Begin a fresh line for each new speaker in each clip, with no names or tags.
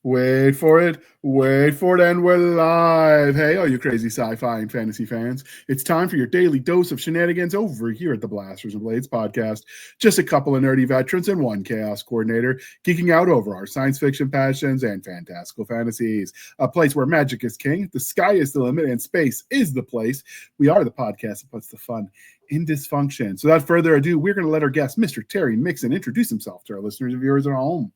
Wait for it, and we're live. Hey, all you crazy sci-fi and fantasy fans. It's time for your daily dose of shenanigans over here at the Blasters and Blades podcast. Just a couple of nerdy veterans and one chaos coordinator geeking out over our science fiction passions and fantastical fantasies. A place where magic is king, the sky is the limit, and space is the place. We are the podcast that puts the fun in dysfunction. So without further ado, we're going to let our guest, Mr. Terry Mixon, introduce himself to our listeners and viewers at home.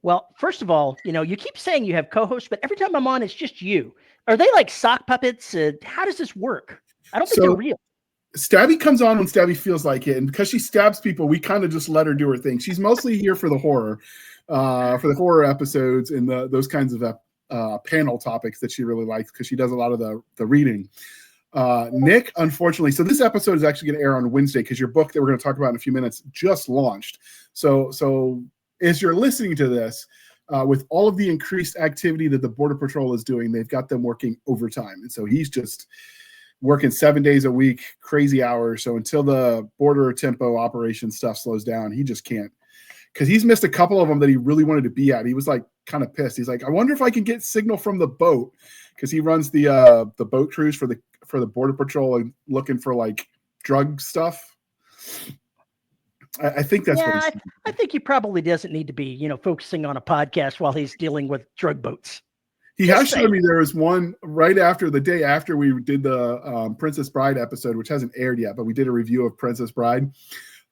Well, first of all, you keep saying you have co-hosts, but every time I'm on, it's just you. Are they like sock puppets? How does this work? I don't think they're real.
Stabby comes on when Stabby feels like it, and because she stabs people, we kind of just let her do her thing. She's mostly here for the horror episodes and those kinds of panel topics that she really likes because she does a lot of the reading. Nick, unfortunately, so this episode is actually going to air on Wednesday because your book that we're going to talk about in a few minutes just launched. So as you're listening to this, with all of the increased activity that the Border Patrol is doing, they've got them working overtime. And so he's just working 7 days a week, crazy hours. So until the border tempo operation stuff slows down, he just can't. Because he's missed a couple of them that he really wanted to be at. He was like kind of pissed. He's like, I wonder if I can get signal from the boat, because he runs the boat cruise for the Border Patrol and looking for like drug stuff. I think that's what he's
I think he probably doesn't need to be, focusing on a podcast while he's dealing with drug boats.
He has showed me there was one right after the day after we did the Princess Bride episode, which hasn't aired yet, but we did a review of Princess Bride.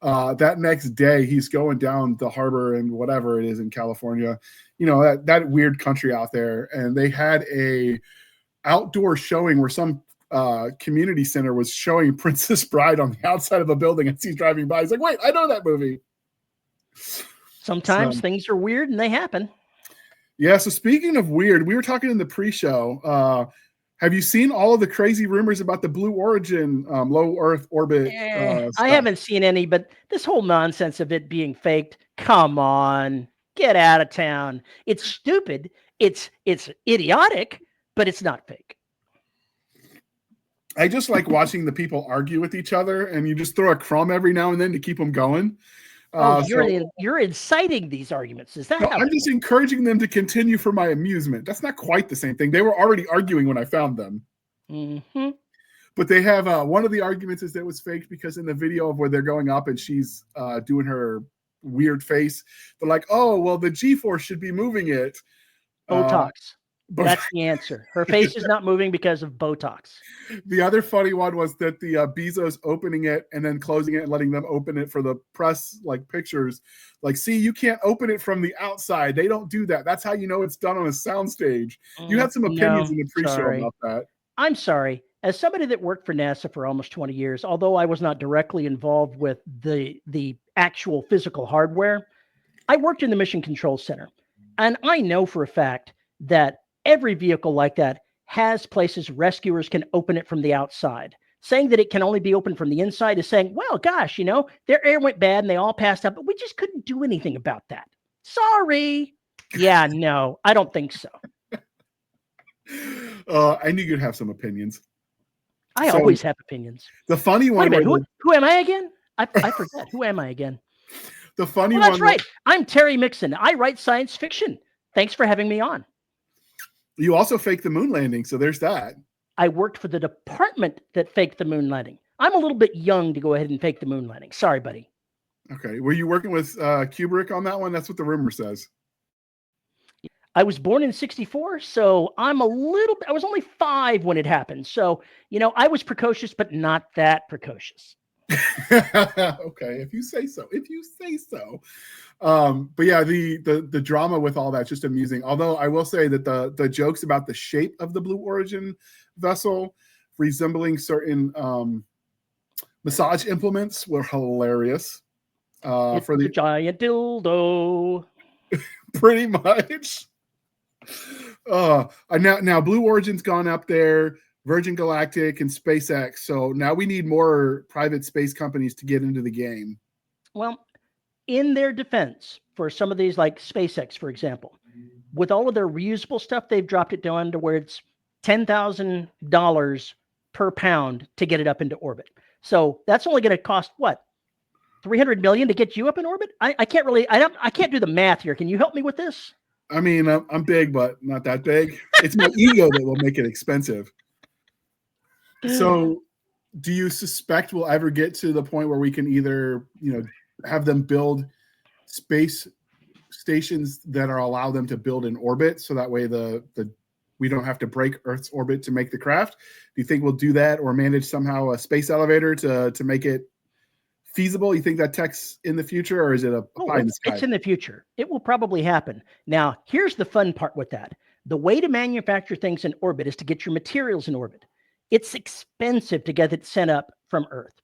That next day, he's going down the harbor and whatever it is in California, that weird country out there. And they had a outdoor showing where some community center was showing Princess Bride on the outside of a building as he's driving by. He's like, wait, I know that movie.
Sometimes things are weird and they happen.
Yeah. So speaking of weird, we were talking in the pre-show. Have you seen all of the crazy rumors about the Blue Origin low Earth orbit?
I haven't seen any, but this whole nonsense of it being faked, come on, get out of town. It's stupid. It's idiotic, but it's not fake.
I just like watching the people argue with each other, and you just throw a crumb every now and then to keep them going.
You're inciting these arguments. Is that how
I'm just encouraging them to continue for my amusement. That's not quite the same thing. They were already arguing when I found them.
Mm-hmm.
But they have one of the arguments is that it was faked because in the video of where they're going up and she's doing her weird face, they're like, oh, well, the G-force should be moving it.
Botox. That's the answer. Her face is not moving because of Botox.
The other funny one was that the Bezos opening it and then closing it and letting them open it for the press, like pictures. Like, see, you can't open it from the outside. They don't do that. That's how you know it's done on a soundstage. You had some opinions in the pre-show about that.
I'm sorry. As somebody that worked for NASA for almost 20 years, although I was not directly involved with the actual physical hardware, I worked in the Mission Control Center. And I know for a fact that every vehicle like that has places rescuers can open it from the outside. Saying that it can only be opened from the inside is saying, well, gosh, their air went bad and they all passed out, but we just couldn't do anything about that. Sorry. Yeah, no, I don't think so.
I knew you'd have some opinions.
I always have opinions.
The funny one.
Wait a minute, who am I again? I forget. Who am I again?
The funny one.
That's right. I'm Terry Mixon. I write science fiction. Thanks for having me on.
You also faked the moon landing, so there's that.
I worked for the department that faked the moon landing. I'm a little bit young to go ahead and fake the moon landing. Sorry, buddy.
Okay. Were you working with Kubrick on that one? That's what the rumor says.
I was born in 1964, so I was only 5 when it happened. So, I was precocious, but not that precocious.
Okay, if you say so. But yeah, the drama with all that's just amusing. Although I will say that the jokes about the shape of the Blue Origin vessel resembling certain massage implements were hilarious.
It's for the giant dildo.
Pretty much. Now Blue Origin's gone up there, Virgin Galactic and SpaceX. So now we need more private space companies to get into the game.
Well, in their defense, for some of these, like SpaceX, for example, with all of their reusable stuff, they've dropped it down to where it's $10,000 per pound to get it up into orbit. So that's only going to cost what? $300 million to get you up in orbit? I can't do the math here. Can you help me with this?
I mean, I'm big, but not that big. It's my ego that will make it expensive. So, do you suspect we'll ever get to the point where we can either, have them build space stations that are allow them to build in orbit, so that way we don't have to break Earth's orbit to make the craft? Do you think we'll do that, or manage somehow a space elevator to make it feasible? You think that tech's in the future, or is it a pie in the sky?
It's in the future. It will probably happen. Now, here's the fun part with that. The way to manufacture things in orbit is to get your materials in orbit. It's expensive to get it sent up from Earth.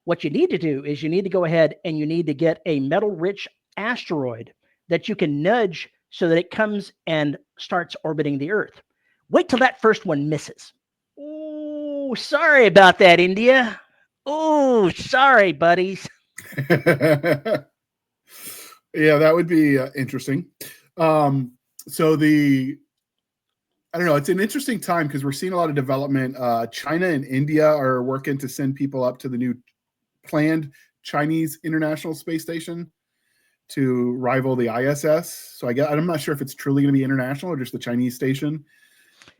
What you need to do is you need to go ahead and you need to get a metal-rich asteroid that you can nudge so that it comes and starts orbiting the Earth. Wait till that first one misses. Oh, sorry about that, India. Oh, sorry, buddies.
Yeah, that would be interesting. I don't know. It's an interesting time because we're seeing a lot of development. China and India are working to send people up to the new planned Chinese International Space Station to rival the ISS. So I'm not sure if it's truly going to be international or just the Chinese station.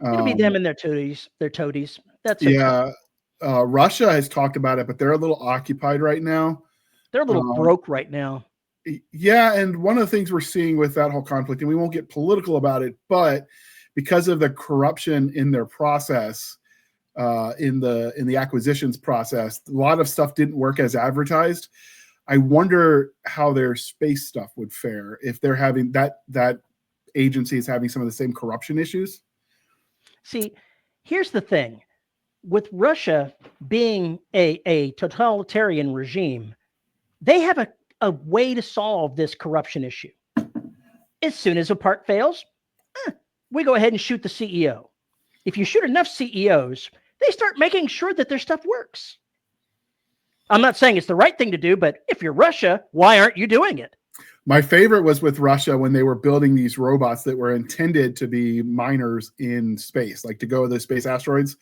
It'll be them and their toadies. That's okay.
Yeah. Russia has talked about it, but they're a little occupied right now.
They're a little broke right now.
Yeah, and one of the things we're seeing with that whole conflict, and we won't get political about it, but because of the corruption in their process, in the acquisitions process, a lot of stuff didn't work as advertised. I wonder how their space stuff would fare if they're having that agency is having some of the same corruption issues.
See, here's the thing. With Russia being a totalitarian regime, they have a way to solve this corruption issue. As soon as a part fails, we go ahead and shoot the CEO. If you shoot enough CEOs, they start making sure that their stuff works. I'm not saying it's the right thing to do, but if you're Russia, why aren't you doing it?
My favorite was with Russia when they were building these robots that were intended to be miners in space, like to go to the space asteroids.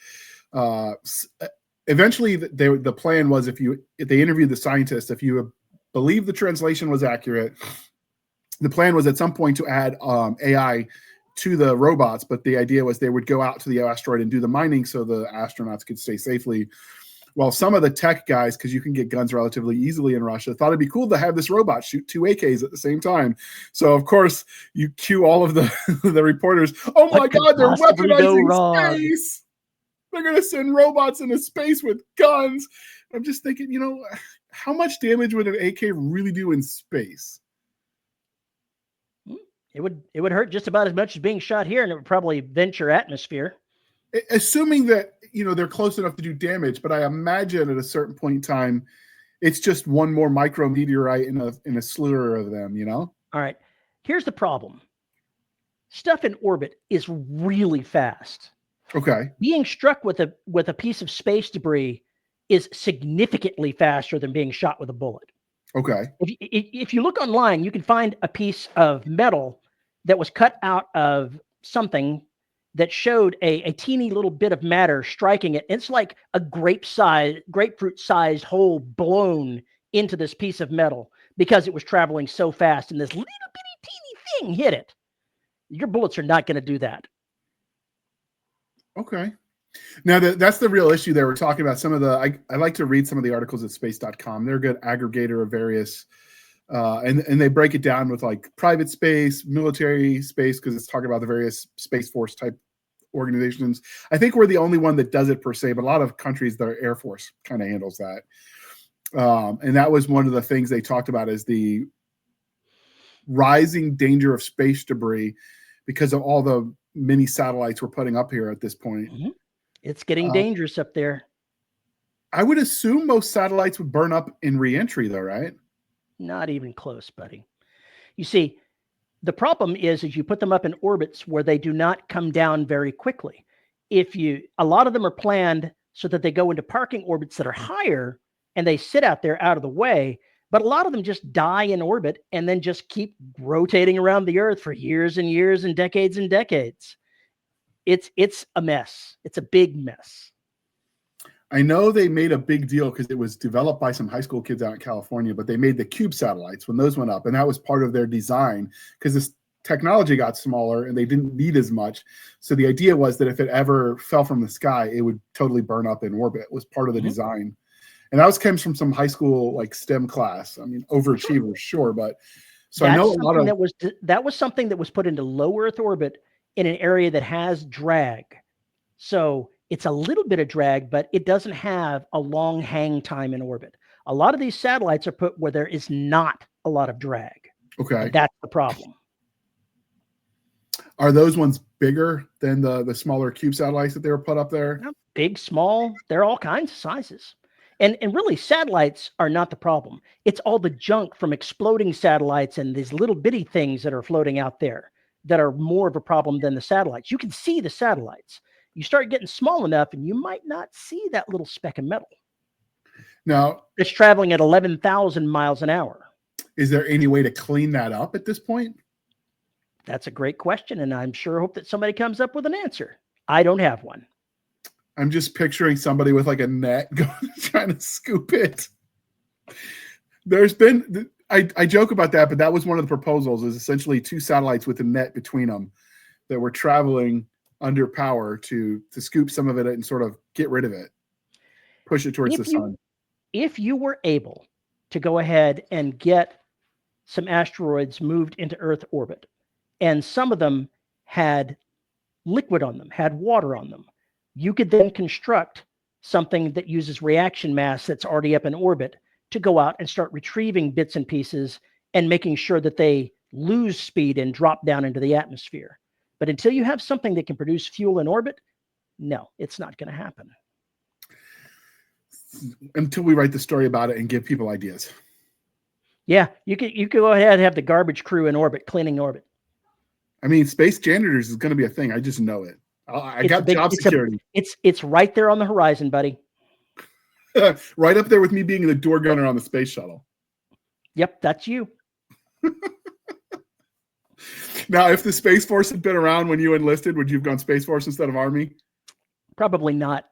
Eventually, the plan was if they interviewed the scientists, if you believe the translation was accurate, the plan was at some point to add AI to the robots, but the idea was they would go out to the asteroid and do the mining so the astronauts could stay safely. Well, some of the tech guys, because you can get guns relatively easily in Russia, thought it'd be cool to have this robot shoot 2 AKs at the same time. So, of course, you cue all of the reporters. Oh, my God, they're weaponizing space. They're going to send robots into space with guns. I'm just thinking, how much damage would an AK really do in space?
It would hurt just about as much as being shot here, and it would probably vent your atmosphere.
Assuming that, they're close enough to do damage, but I imagine at a certain point in time, it's just one more micrometeorite in a slur of them, All
right. Here's the problem. Stuff in orbit is really fast.
Okay.
Being struck with a piece of space debris is significantly faster than being shot with a bullet.
Okay.
If you look online, you can find a piece of metal that was cut out of something that showed a teeny little bit of matter striking it. It's like a grapefruit-sized hole blown into this piece of metal because it was traveling so fast, and this little bitty teeny thing hit it. Your bullets are not going to do that.
Okay. Now, that's the real issue there. We're talking about some of the, I like to read some of the articles at space.com. They're a good aggregator of various, and they break it down with like private space, military space, because it's talking about the various Space Force type organizations. I think we're the only one that does it per se, but a lot of countries, their Air Force kind of handles that. And that was one of the things they talked about is the rising danger of space debris because of all the mini satellites we're putting up here at this point.
Mm-hmm. It's getting dangerous up there.
I would assume most satellites would burn up in re-entry though, right?
Not even close, buddy. You see, the problem is you put them up in orbits where they do not come down very quickly. A lot of them are planned so that they go into parking orbits that are higher and they sit out there out of the way, but a lot of them just die in orbit and then just keep rotating around the Earth for years and years and decades. It's a mess. It's a big mess.
I know they made a big deal because it was developed by some high school kids out in California, but they made the Cube satellites when those went up, and that was part of their design because this technology got smaller and they didn't need as much. So the idea was that if it ever fell from the sky, it would totally burn up in orbit. It was part of the design. And that comes from some high school like STEM class. I mean, overachievers, sure, but so I know a lot of
that was something that was put into low Earth orbit in an area that has drag. So it's a little bit of drag, but it doesn't have a long hang time in orbit. A lot of these satellites are put where there is not a lot of drag.
Okay.
And that's the problem.
Are those ones bigger than the smaller cube satellites that they were put up there?
No, big, small, they're all kinds of sizes. And really, satellites are not the problem. It's all the junk from exploding satellites and these little bitty things that are floating out there that are more of a problem than the satellites. You can see the satellites. You start getting small enough and you might not see that little speck of metal.
Now,
it's traveling at 11,000 miles an hour.
Is there any way to clean that up at this point?
That's a great question, and I'm sure hope that somebody comes up with an answer. I don't have one.
I'm just picturing somebody with like a net going trying to scoop it. There's been, I joke about that, but that was one of the proposals, is essentially 2 satellites with a net between them that were traveling under power to scoop some of it and sort of get rid of it, push it towards the sun.
If you were able to go ahead and get some asteroids moved into Earth orbit, and some of them had liquid on them, had water on them, you could then construct something that uses reaction mass that's already up in orbit to go out and start retrieving bits and pieces and making sure that they lose speed and drop down into the atmosphere. But until you have something that can produce fuel in orbit, no, it's not going to happen.
Until we write the story about it and give people ideas.
Yeah, you could go ahead and have the garbage crew in orbit, cleaning orbit.
I mean, space janitors is going to be a thing. I just know it. I got job security.
It's right there on the horizon, buddy.
Right up there with me being the door gunner on the space shuttle.
Yep, that's you.
Now, if the Space Force had been around when you enlisted, would you have gone Space Force instead of Army?
Probably not.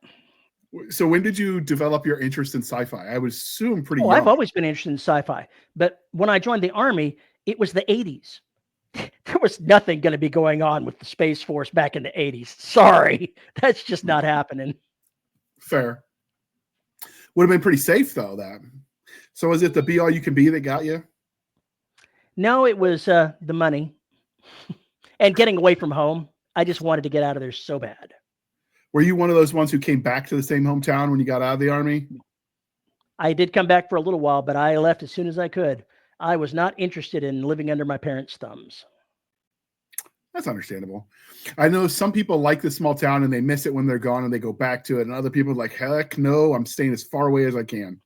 So when did you develop your interest in sci-fi? I would assume pretty young.
I've always been interested in sci-fi. But when I joined the Army, it was the 80s. There was nothing going to be going on with the Space Force back in the 80s. Sorry. That's just not happening.
Fair. Would have been pretty safe, though, that. So is it the be all you can be that got you?
No, it was the money and getting away from home. I just wanted to get out of there so bad.
Were you one of those ones who came back to the same hometown when you got out of the Army?
I did come back for a little while, but I left as soon as I could. I was not interested in living under my parents' thumbs.
That's understandable. I know some people like the small town and they miss it when they're gone and they go back to it. And other people are like, heck no, I'm staying as far away as I can.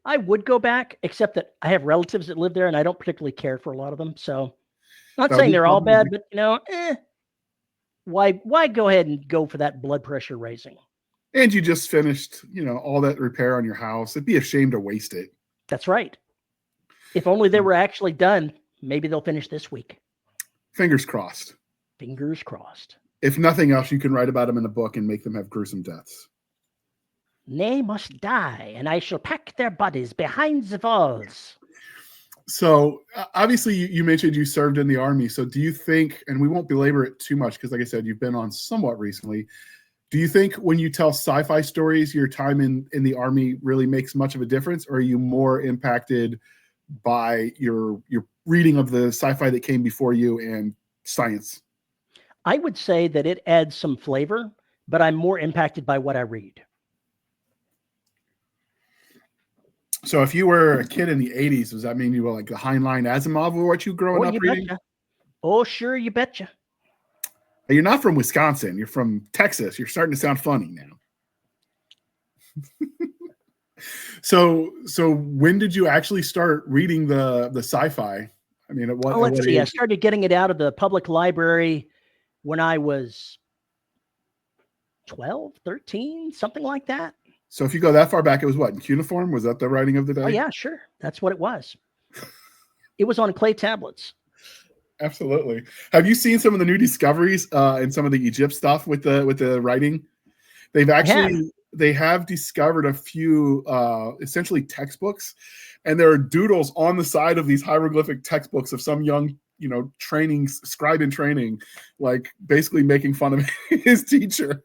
I would go back, except that I have relatives that live there and I don't particularly care for a lot of them. So not saying they're all bad, but why go ahead and go for that blood pressure raising?
And you just finished, all that repair on your house. It'd be a shame to waste it.
That's right. If only they were actually done, maybe they'll finish this week.
Fingers crossed.
Fingers crossed.
If nothing else, you can write about them in a book and make them have gruesome deaths.
They must die, and I shall pack their bodies behind the walls.
So obviously you mentioned you served in the Army. So do you think, and we won't belabor it too much because like I said, you've been on somewhat recently. Do you think when you tell sci-fi stories, your time in the Army really makes much of a difference? Or are you more impacted by your reading of the sci-fi that came before you and science?
I would say that it adds some flavor, but I'm more impacted by what I read.
So if you were a kid in the 80s, does that mean you were like the Heinlein Asimov or what you growing up reading?
Betcha. Oh, sure, you betcha.
You're not from Wisconsin. You're from Texas. You're starting to sound funny now. So when did you actually start reading the sci-fi? I mean,
let's see. I started getting it out of the public library when I was 12, 13, something like that.
So if you go that far back, it was what, in cuneiform? Was that the writing of the day?
Oh, yeah, sure. That's what it was. It was on clay tablets.
Absolutely. Have you seen some of the new discoveries in some of the Egypt stuff with the writing? They have discovered a few essentially textbooks, and there are doodles on the side of these hieroglyphic textbooks of some young training, scribe in training, like basically making fun of his teacher.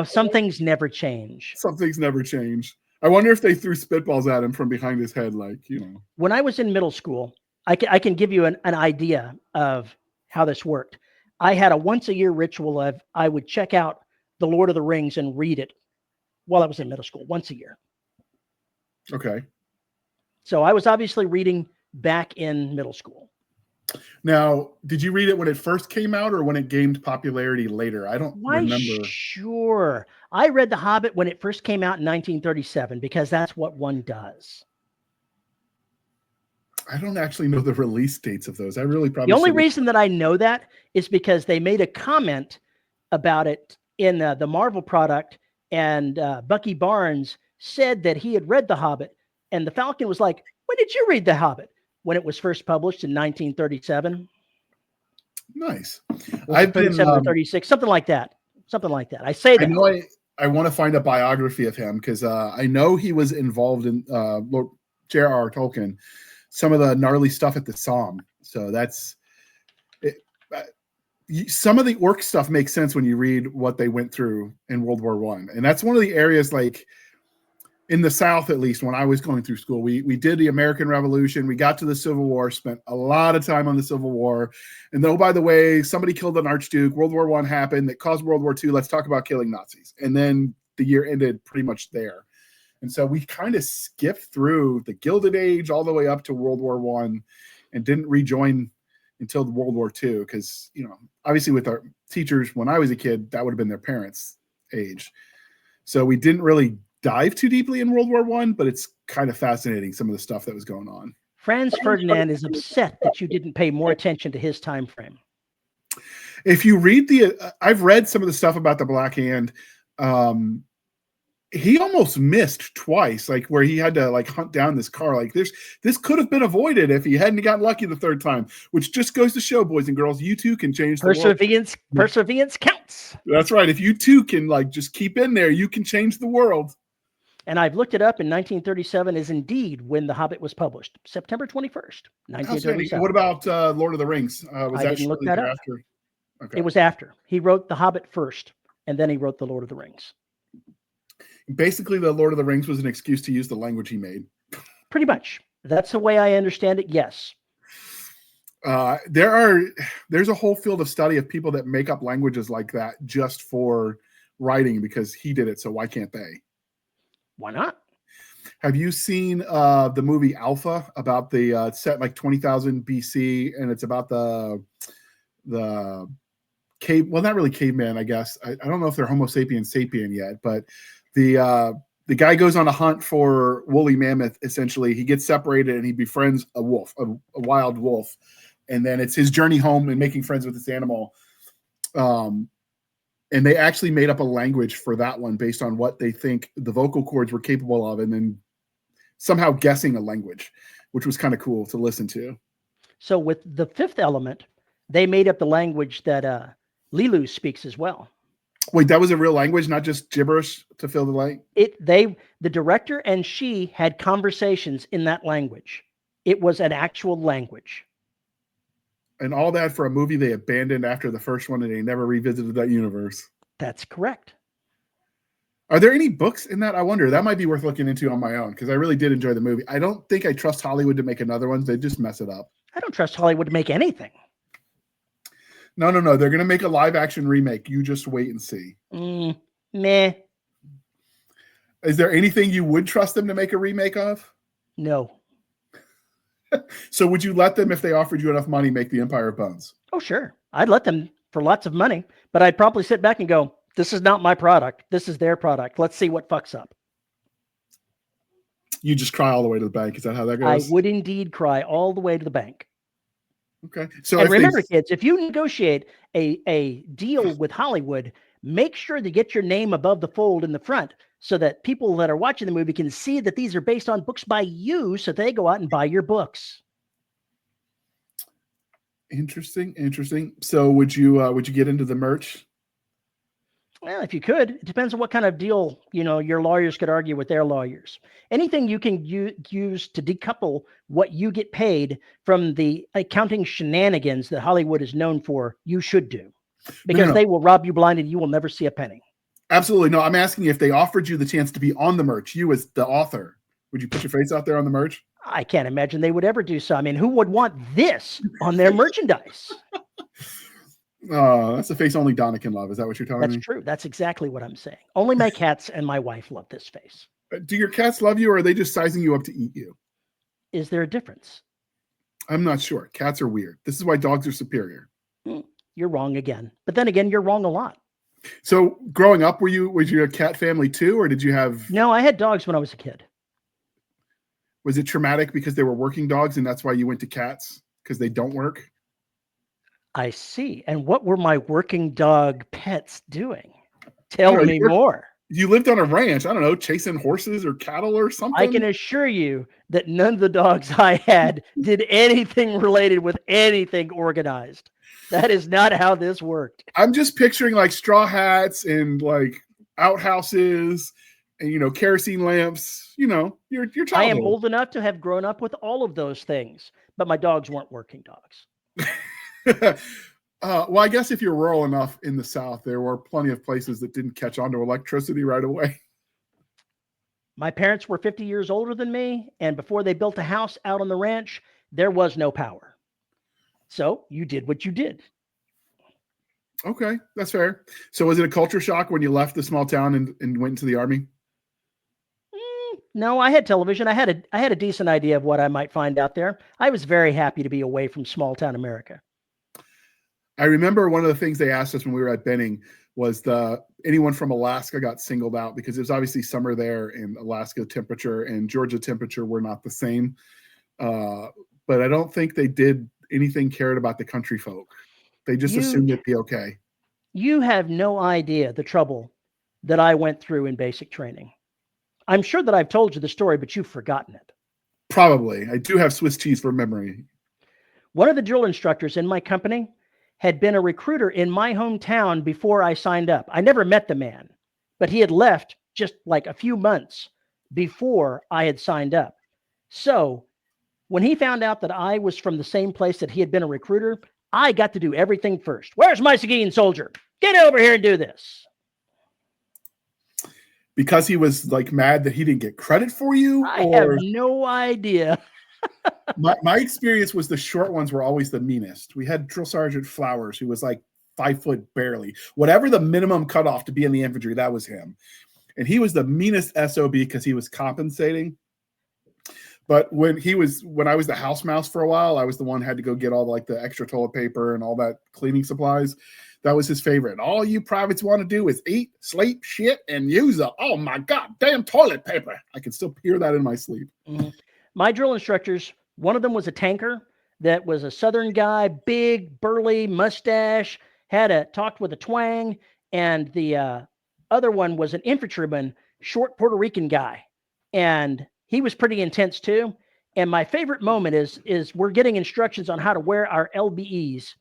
Some things never change.
Some things never change. I wonder if they threw spitballs at him from behind his head,
When I was in middle school, I can give you an idea of how this worked. I had a once a year ritual of I would check out The Lord of the Rings and read it while I was in middle school, once a year.
Okay.
So I was obviously reading back in middle school.
Now, did you read it when it first came out or when it gained popularity later? I don't remember.
Sure. I read The Hobbit when it first came out in 1937 because that's what one does.
I don't actually know the release dates of those. I really probably.
The only reason that I know that is because they made a comment about it in the Marvel product, and Bucky Barnes said that he had read The Hobbit, and the Falcon was like, "When did you read The Hobbit?" When it was first published in 1937.
Nice.
I've been 37 or 36, something like that. I say that.
I know I want to find a biography of him because I know he was involved in J.R.R. Tolkien, some of the gnarly stuff at the Somme. So that's it. Some of the orc stuff makes sense when you read what they went through in World War I. And that's one of the areas, like in the South, at least when I was going through school, we did the American Revolution. We got to the Civil War, spent a lot of time on the Civil War. And though, by the way, somebody killed an Archduke, World War I happened that caused World War II. Let's talk about killing Nazis. And then the year ended pretty much there. And so we kind of skipped through the Gilded Age all the way up to World War I and didn't rejoin until World War II. Because, obviously with our teachers, when I was a kid, that would have been their parents' age. So we didn't really dive too deeply in World War I, but it's kind of fascinating, some of the stuff that was going on.
Franz Ferdinand is upset that you didn't pay more attention to his time frame.
If you read I've read some of the stuff about the Black Hand. He almost missed twice, like where he had to hunt down this car. Like this could have been avoided if he hadn't gotten lucky the third time, which just goes to show, boys and girls, you too can change the world.
Perseverance counts.
That's right. If you too can just keep in there, you can change the world.
And I've looked it up, in 1937 is indeed when The Hobbit was published, September 21st, 1937.
What about Lord of the Rings?
I didn't look that up.
After? Okay.
It was after. He wrote The Hobbit first, and then he wrote The Lord of the Rings.
Basically, The Lord of the Rings was an excuse to use the language he made.
Pretty much. That's the way I understand it, yes.
There's a whole field of study of people that make up languages like that just for writing because he did it, so why can't they?
Why not?
Have you seen the movie Alpha about the set 20,000 BC, and it's about the cave? Well, not really caveman, I guess. I don't know if they're Homo sapiens sapien yet, but the guy goes on a hunt for woolly mammoth. Essentially, he gets separated and he befriends a wolf, a wild wolf, and then it's his journey home and making friends with this animal. And they actually made up a language for that one based on what they think the vocal cords were capable of, and then somehow guessing a language, which was kind of cool to listen to. So
with The Fifth Element, they made up the language that Lilu speaks as well.
Wait, that was a real language, not just gibberish to fill the light?
The director and she had conversations in that language. It was an actual language.
And all that for a movie they abandoned after the first one, and they never revisited that universe.
That's correct.
Are there any books in that? I wonder. That might be worth looking into on my own, because I really did enjoy the movie. I don't think I trust Hollywood to make another one. They just mess it up.
I don't trust Hollywood to make anything.
No. They're going to make a live-action remake. You just wait and see.
Meh.
Is there anything you would trust them to make a remake of?
No.
So would you let them, if they offered you enough money, make The Empire of Bones?
Oh, sure. I'd let them for lots of money, but I'd probably sit back and go, this is not my product. This is their product. Let's see what fucks up.
You just cry all the way to the bank. Is that how that goes?
I would indeed cry all the way to the bank.
Okay. So
and remember, kids, if you negotiate a deal with Hollywood, make sure to get your name above the fold in the front so that people that are watching the movie can see that these are based on books by you, so they go out and buy your books.
Interesting. So would you get into the merch?
Well, if you could, it depends on what kind of deal, your lawyers could argue with their lawyers. Anything you can use to decouple what you get paid from the accounting shenanigans that Hollywood is known for, you should do. Because they will rob you blind and you will never see a penny.
Absolutely. No, I'm asking you if they offered you the chance to be on the merch, you as the author, would you put your face out there on the merch?
I can't imagine they would ever do so. I mean, who would want this on their merchandise?
That's a face only Donna can love. Is that what you're telling me?
That's true. That's exactly what I'm saying. Only my cats and my wife love this face.
Do your cats love you, or are they just sizing you up to eat you?
Is there a difference?
I'm not sure. Cats are weird. This is why dogs are superior.
You're wrong again. But then again, you're wrong a lot.
So growing up, was you a cat family too, or did you have...
No, I had dogs when I was a kid.
Was it traumatic because they were working dogs and that's why you went to cats? Because they don't work?
I see. And what were my working dog pets doing? Tell me more.
You lived on a ranch. I don't know, chasing horses or cattle or something?
I can assure you that none of the dogs I had did anything related with anything organized. That is not how this worked.
I'm just picturing like straw hats and like outhouses and, kerosene lamps, your childhood.
I am old enough to have grown up with all of those things, but my dogs weren't working dogs.
Well, I guess if you're rural enough in the South, there were plenty of places that didn't catch on to electricity right away.
My parents were 50 years older than me, and before they built a house out on the ranch, there was no power. So you did what you did.
Okay, that's fair. So was it a culture shock when you left the small town and went into the Army?
No, I had television. I had a decent idea of what I might find out there. I was very happy to be away from small town America.
I remember one of the things they asked us when we were at Benning was anyone from Alaska got singled out because it was obviously summer there, and Alaska temperature and Georgia temperature were not the same. But I don't think they did anything cared about the country folk. They just assumed it'd be okay.
You have no idea the trouble that I went through in basic training. I'm sure that I've told you the story, but you've forgotten it.
Probably. I do have Swiss cheese for memory.
One of the drill instructors in my company had been a recruiter in my hometown before I signed up. I never met the man, but he had left just like a few months before I had signed up. So when he found out that I was from the same place that he had been a recruiter, I got to do everything first. Where's my Seguin soldier? Get over here and do this.
Because he was like mad that he didn't get credit for you?
I have no idea.
my experience was the short ones were always the meanest. We had Drill Sergeant Flowers, who was like 5 foot barely. Whatever the minimum cutoff to be in the infantry, that was him. And he was the meanest SOB because he was compensating. But when I was the house mouse for a while, I was the one who had to go get all like the extra toilet paper and all that cleaning supplies. That was his favorite. All you privates want to do is eat, sleep, shit, and use oh my God, damn toilet paper. I can still hear that in my sleep.
Mm-hmm. My drill instructors, one of them was a tanker that was a Southern guy, big, burly, mustache, talked with a twang. And the other one was an infantryman, short Puerto Rican guy. And he was pretty intense too. And my favorite moment is we're getting instructions on how to wear our LBEs.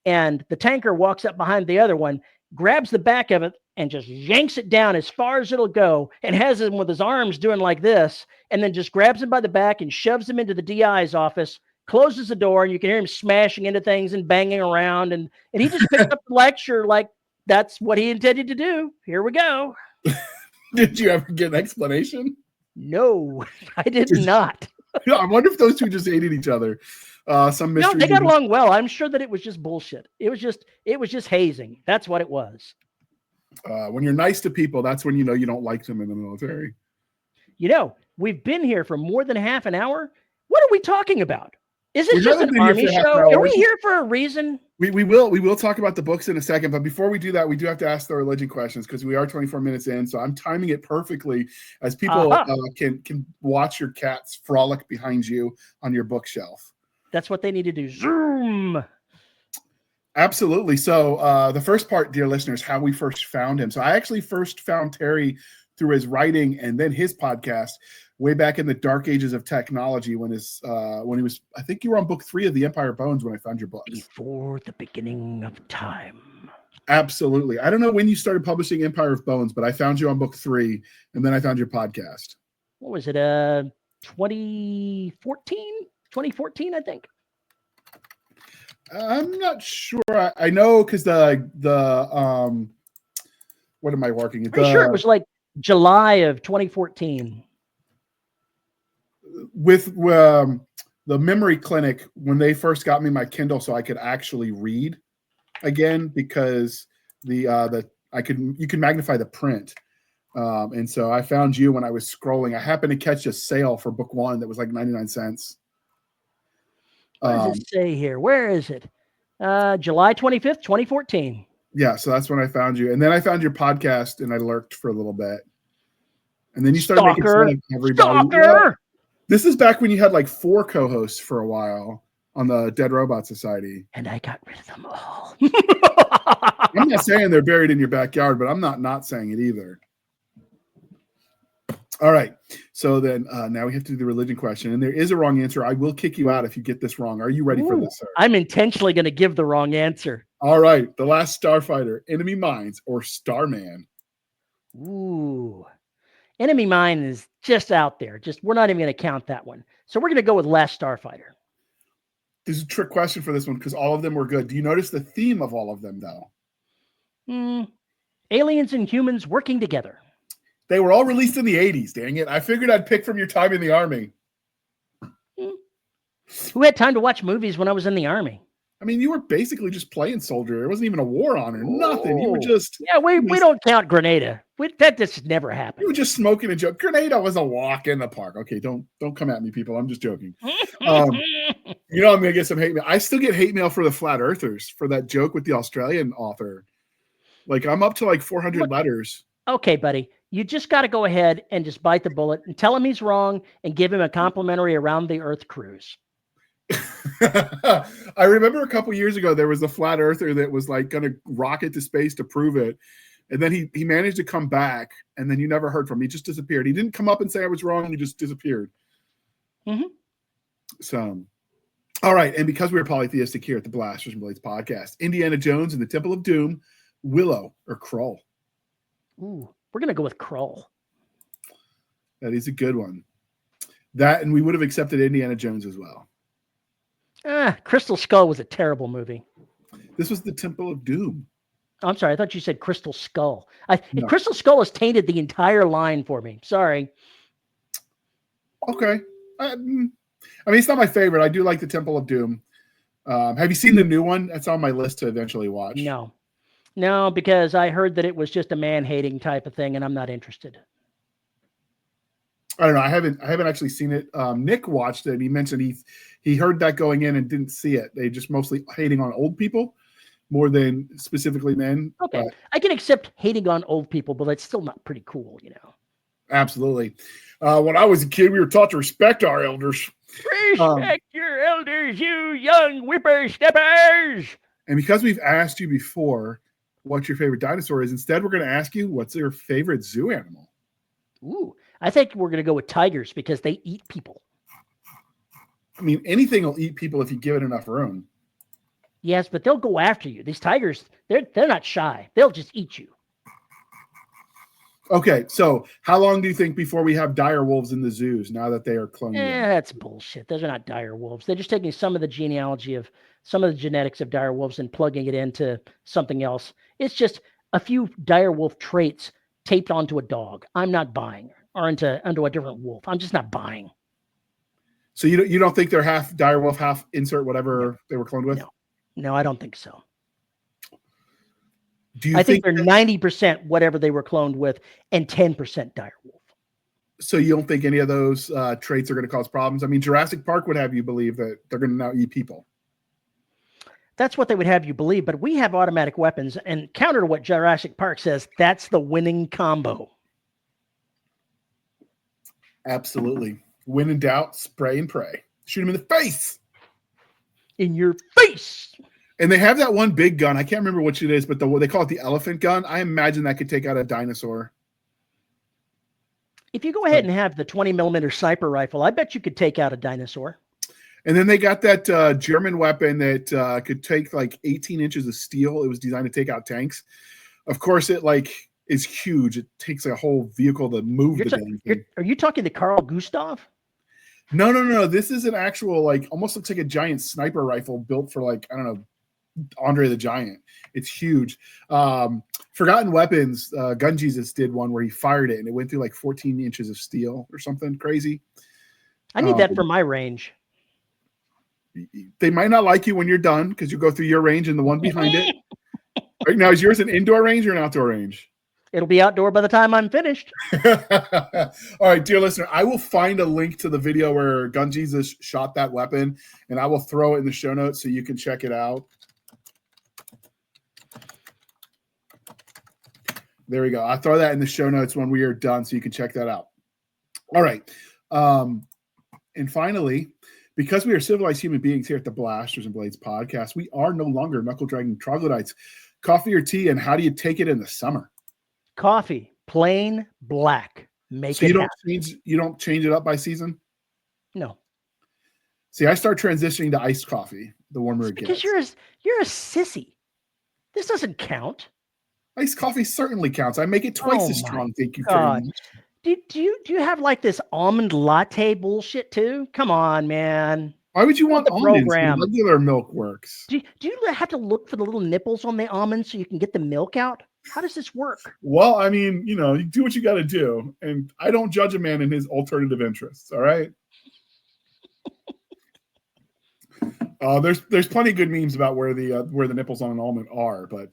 And the tanker walks up behind the other one, grabs the back of it, and just yanks it down as far as it'll go, and has him with his arms doing like this, and then just grabs him by the back and shoves him into the DI's office, closes the door, and you can hear him smashing into things and banging around. And he just picked up the lecture like that's what he intended to do. Here we go.
Did you ever get an explanation?
No, I did not.
I wonder if those two just hated each other. Some mystery.
No, they got along well. I'm sure that it was just bullshit. It was just hazing. That's what it was.
When you're nice to people, that's when you know you don't like them in the military.
We've been here for more than half an hour. What are we talking about? Is this just an
Army
show? Are we here for a reason?
We will talk about the books in a second, but before we do that, we do have to ask the religion questions because we are 24 minutes in. So I'm timing it perfectly as people can watch your cats frolic behind you on your bookshelf.
That's what they need to do. Zoom.
Absolutely. So the first part, dear listeners, how we first found him. So I actually first found Terry through his writing and then his podcast way back in the dark ages of technology when he was, I think you were on book 3 of The Empire Bones when I found your book.
Before the beginning of time.
Absolutely. I don't know when you started publishing Empire of Bones, but I found you on book 3, and then I found your podcast.
What was it? 2014? 2014, I think.
I'm not sure. I know because the what am I working?
Pretty sure it was like July of 2014.
With the memory clinic, when they first got me my Kindle so I could actually read again, because you can magnify the print. And so I found you when I was scrolling. I happened to catch a sale for book 1 that was like 99 cents.
What does it say here? Where is it? July 25th, 2014.
Yeah, so that's when I found you. And then I found your podcast and I lurked for a little bit. And then you started making fun of everybody.
Stalker!
This is back when you had like 4 co-hosts for a while on the Dead Robot Society.
And I got rid of them all.
I'm not saying they're buried in your backyard, but I'm not saying it either. All right. So then now we have to do the religion question. And there is a wrong answer. I will kick you out if you get this wrong. Are you ready for this, sir?
I'm intentionally going to give the wrong answer.
All right. The Last Starfighter, Enemy Mines, or Starman?
Ooh. Enemy Mine is just out there. We're not even going to count that one. So we're going to go with Last Starfighter.
This is a trick question for this one because all of them were good. Do you notice the theme of all of them, though?
Aliens and humans working together.
They were all released in the 80s, dang it. I figured I'd pick from your time in the Army.
Who had time to watch movies when I was in the Army?
I mean, you were basically just playing soldier. There wasn't even a war on or nothing. You were just...
Yeah, we don't count Grenada. That just never happened.
You were just smoking a joke. Grenada was a walk in the park. Okay, don't come at me, people. I'm just joking. I'm going to get some hate mail. I still get hate mail for the Flat Earthers for that joke with the Australian author. Like, I'm up to like 400 letters.
Okay, buddy. You just got to go ahead and just bite the bullet and tell him he's wrong and give him a complimentary around the earth cruise.
I remember a couple years ago, there was a flat earther that was like going to rocket to space to prove it. And then he managed to come back, and then you never heard from him. He just disappeared. He didn't come up and say I was wrong. He just disappeared.
Mm-hmm.
So, all right. And because we're polytheistic here at the Blasters and Blades podcast, Indiana Jones and the Temple of Doom, Willow or Krull?
Ooh, we're going to go with Krull.
That is a good one. That, and we would have accepted Indiana Jones as well.
Crystal Skull was a terrible movie.
This was the Temple of Doom.
Oh, I'm sorry. I thought you said Crystal Skull. No. Crystal Skull has tainted the entire line for me. Sorry.
Okay. I mean, it's not my favorite. I do like the Temple of Doom. Have you seen the new one? That's on my list to eventually watch.
No, because I heard that it was just a man-hating type of thing, and I'm not interested.
I don't know. I haven't actually seen it. Nick watched it, and he mentioned he heard that going in and didn't see it. They just mostly hating on old people more than specifically men.
Okay. I can accept hating on old people, but it's still not pretty cool, you know.
Absolutely. When I was a kid, we were taught to respect our elders.
Respect your elders, you young whippersnappers.
And because we've asked you before what your favorite dinosaur is, instead we're going to ask you what's your favorite zoo animal.
Ooh, I think we're going to go with tigers because they eat people.
I mean, anything will eat people if you give it enough room.
Yes, but they'll go after you. These tigers, they're not shy. They'll just eat you.
Okay, so how long do you think before we have dire wolves in the zoos now that they are cloning?
That's bullshit. Those are not dire wolves. They're just taking some of the genealogy of some of the genetics of dire wolves and plugging it into something else. It's just a few dire wolf traits taped onto a dog. I'm not buying, or into a different wolf. I'm just not buying.
So you don't think they're half dire wolf, half insert whatever they were cloned with?
No, I don't think so.
I think
they're 90% whatever they were cloned with and 10% dire wolf.
So you don't think any of those traits are going to cause problems? I mean, Jurassic Park would have you believe that they're going to now eat people.
That's what they would have you believe, but we have automatic weapons, and counter to what Jurassic Park says, that's the winning combo.
Absolutely. When in doubt, spray and pray. Shoot him in the face.
In your face.
And they have that one big gun. I can't remember which it is, but they call it the elephant gun. I imagine that could take out a dinosaur.
If you go ahead and have the 20 millimeter sniper rifle, I bet you could take out a dinosaur.
And then they got that German weapon that could take like 18 inches of steel. It was designed to take out tanks. Of course, it like is huge. It takes a whole vehicle to move the damn thing.
Are you talking to Carl Gustav?
No. This is an actual, like, almost looks like a giant sniper rifle built for, like, I don't know, Andre the Giant. It's huge. Forgotten Weapons, Gun Jesus did one where he fired it and it went through like 14 inches of steel or something crazy.
I need that for my range.
They might not like you when you're done because you go through your range and the one behind it. Right now, is yours an indoor range or an outdoor range?
It'll be outdoor by the time I'm finished.
All right, dear listener, I will find a link to the video where Gun Jesus shot that weapon, and I will throw it in the show notes so you can check it out. There we go. I'll throw that in the show notes when we are done so you can check that out. All right. And finally, because we are civilized human beings here at the Blasters and Blades podcast, we are no longer knuckle-dragging troglodytes. Coffee or tea, and how do you take it in the summer?
Coffee, plain black.
So you don't change it up by season?
No.
See, I start transitioning to iced coffee the warmer it gets.
Because you're a sissy. This doesn't count.
Iced coffee certainly counts. I make it twice as strong. Thank you very much.
Do you have like this almond latte bullshit too? Come on, man.
Why would you want almonds when regular milk works?
Do you have to look for the little nipples on the almonds so you can get the milk out? How does this work? Well,
I mean, you do what you got to do. And I don't judge a man in his alternative interests. All right. There's plenty of good memes about where the nipples on an almond are, but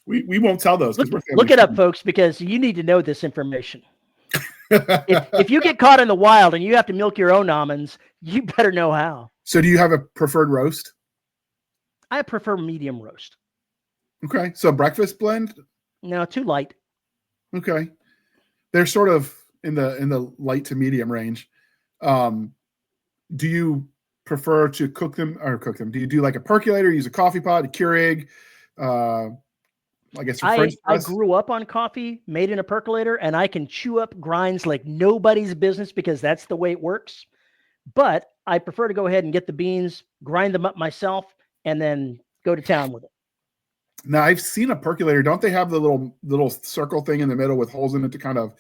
we won't tell those.
Look it up, folks, because you need to know this information. if you get caught in the wild and you have to milk your own almonds, you better know how.
So do you have a preferred roast?
I prefer medium roast.
Okay. So breakfast blend?
No, too light.
Okay. They're sort of in the light to medium range. Do you prefer to cook them? Do you do like a percolator, use a coffee pot, a Keurig? I guess
I grew up on coffee made in a percolator, and I can chew up grinds like nobody's business because that's the way it works. But I prefer to go ahead and get the beans, grind them up myself, and then go to town with it.
Now, I've seen a percolator. Don't they have the little circle thing in the middle with holes in it to kind of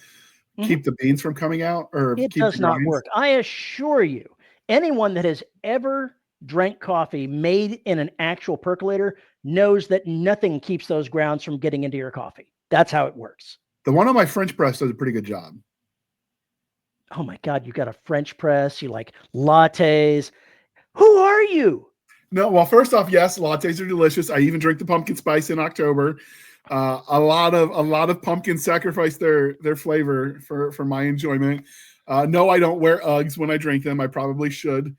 keep the beans from coming out? Or
it does not work. I assure you, anyone that has ever drank coffee made in an actual percolator knows that nothing keeps those grounds from getting into your coffee. That's how it works.
The one on my French press does a pretty good job.
Oh my God, you got a French press. You like lattes. Who are you?
No, well, first off, yes, lattes are delicious. I even drink the pumpkin spice in October. A lot of pumpkins sacrifice their flavor for my enjoyment. No, I don't wear Uggs when I drink them. I probably should.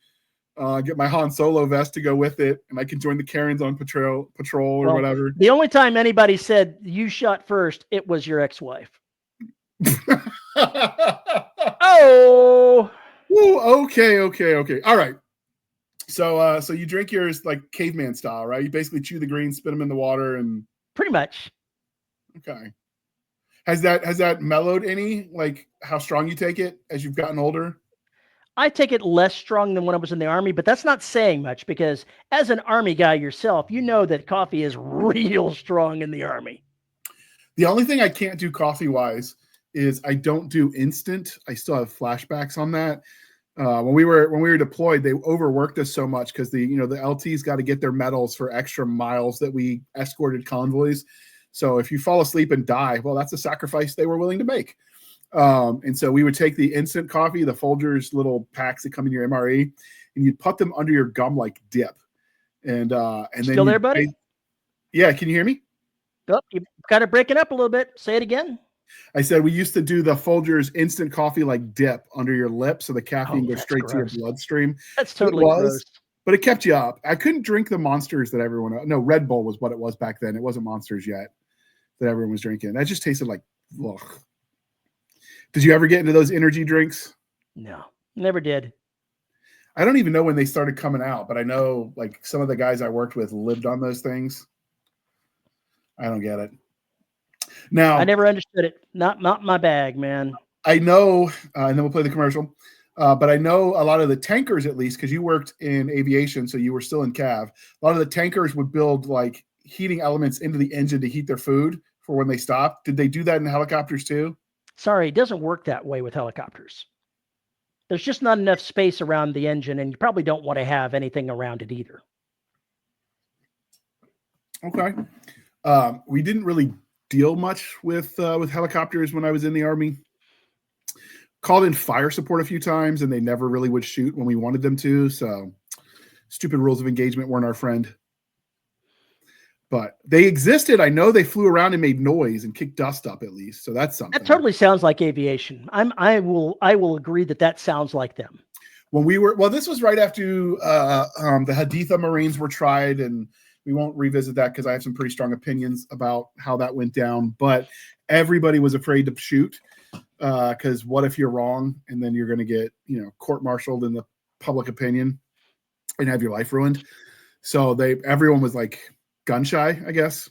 Get my Han Solo vest to go with it, and I can join the Karens on patrol or whatever.
The only time anybody said you shot first, it was your ex-wife. Oh.
Ooh, okay. All right. So you drink yours like caveman style, right? You basically chew the greens, spit them in the water, and
pretty much.
Okay. Has that mellowed any? Like how strong you take it as you've gotten older?
I take it less strong than when I was in the Army, but that's not saying much because as an Army guy yourself, you know that coffee is real strong in the Army.
The only thing I can't do coffee-wise is I don't do instant. I still have flashbacks on that. When we were deployed, they overworked us so much because the LTs got to get their medals for extra miles that we escorted convoys. So if you fall asleep and die, well, that's a sacrifice they were willing to make. And so we would take the instant coffee, the Folgers little packs that come in your MRE, and you'd put them under your gum like dip. And then
still there, buddy?
Yeah, can you hear me?
Oh, you kind of breaking up a little bit. Say it again.
I said we used to do the Folgers instant coffee like dip under your lip so the caffeine goes straight to your bloodstream.
That's totally gross.
But it kept you up. I couldn't drink the Monsters that everyone – no, Red Bull was what it was back then. It wasn't Monsters yet that everyone was drinking. That just tasted like ugh. Did you ever get into those energy drinks?
No, never did.
I don't even know when they started coming out, but I know like some of the guys I worked with lived on those things. I don't get it. Now,
I never understood it. Not my bag, man.
I know, and then we'll play the commercial. But I know a lot of the tankers, at least, because you worked in aviation, so you were still in Cav. A lot of the tankers would build like heating elements into the engine to heat their food for when they stop. Did they do that in helicopters too?
Sorry, it doesn't work that way with helicopters. There's just not enough space around the engine, and you probably don't want to have anything around it either.
Okay. We didn't really deal much with helicopters when I was in the Army. Called in fire support a few times, and they never really would shoot when we wanted them to. So stupid rules of engagement weren't our friend. But they existed. I know they flew around and made noise and kicked dust up at least. So that's something.
That totally sounds like aviation. I will agree that sounds like them.
When we were, this was right after the Haditha Marines were tried, and we won't revisit that because I have some pretty strong opinions about how that went down. But everybody was afraid to shoot. Because what if you're wrong and then you're going to get, court-martialed in the public opinion and have your life ruined? So everyone was like gun shy, I guess.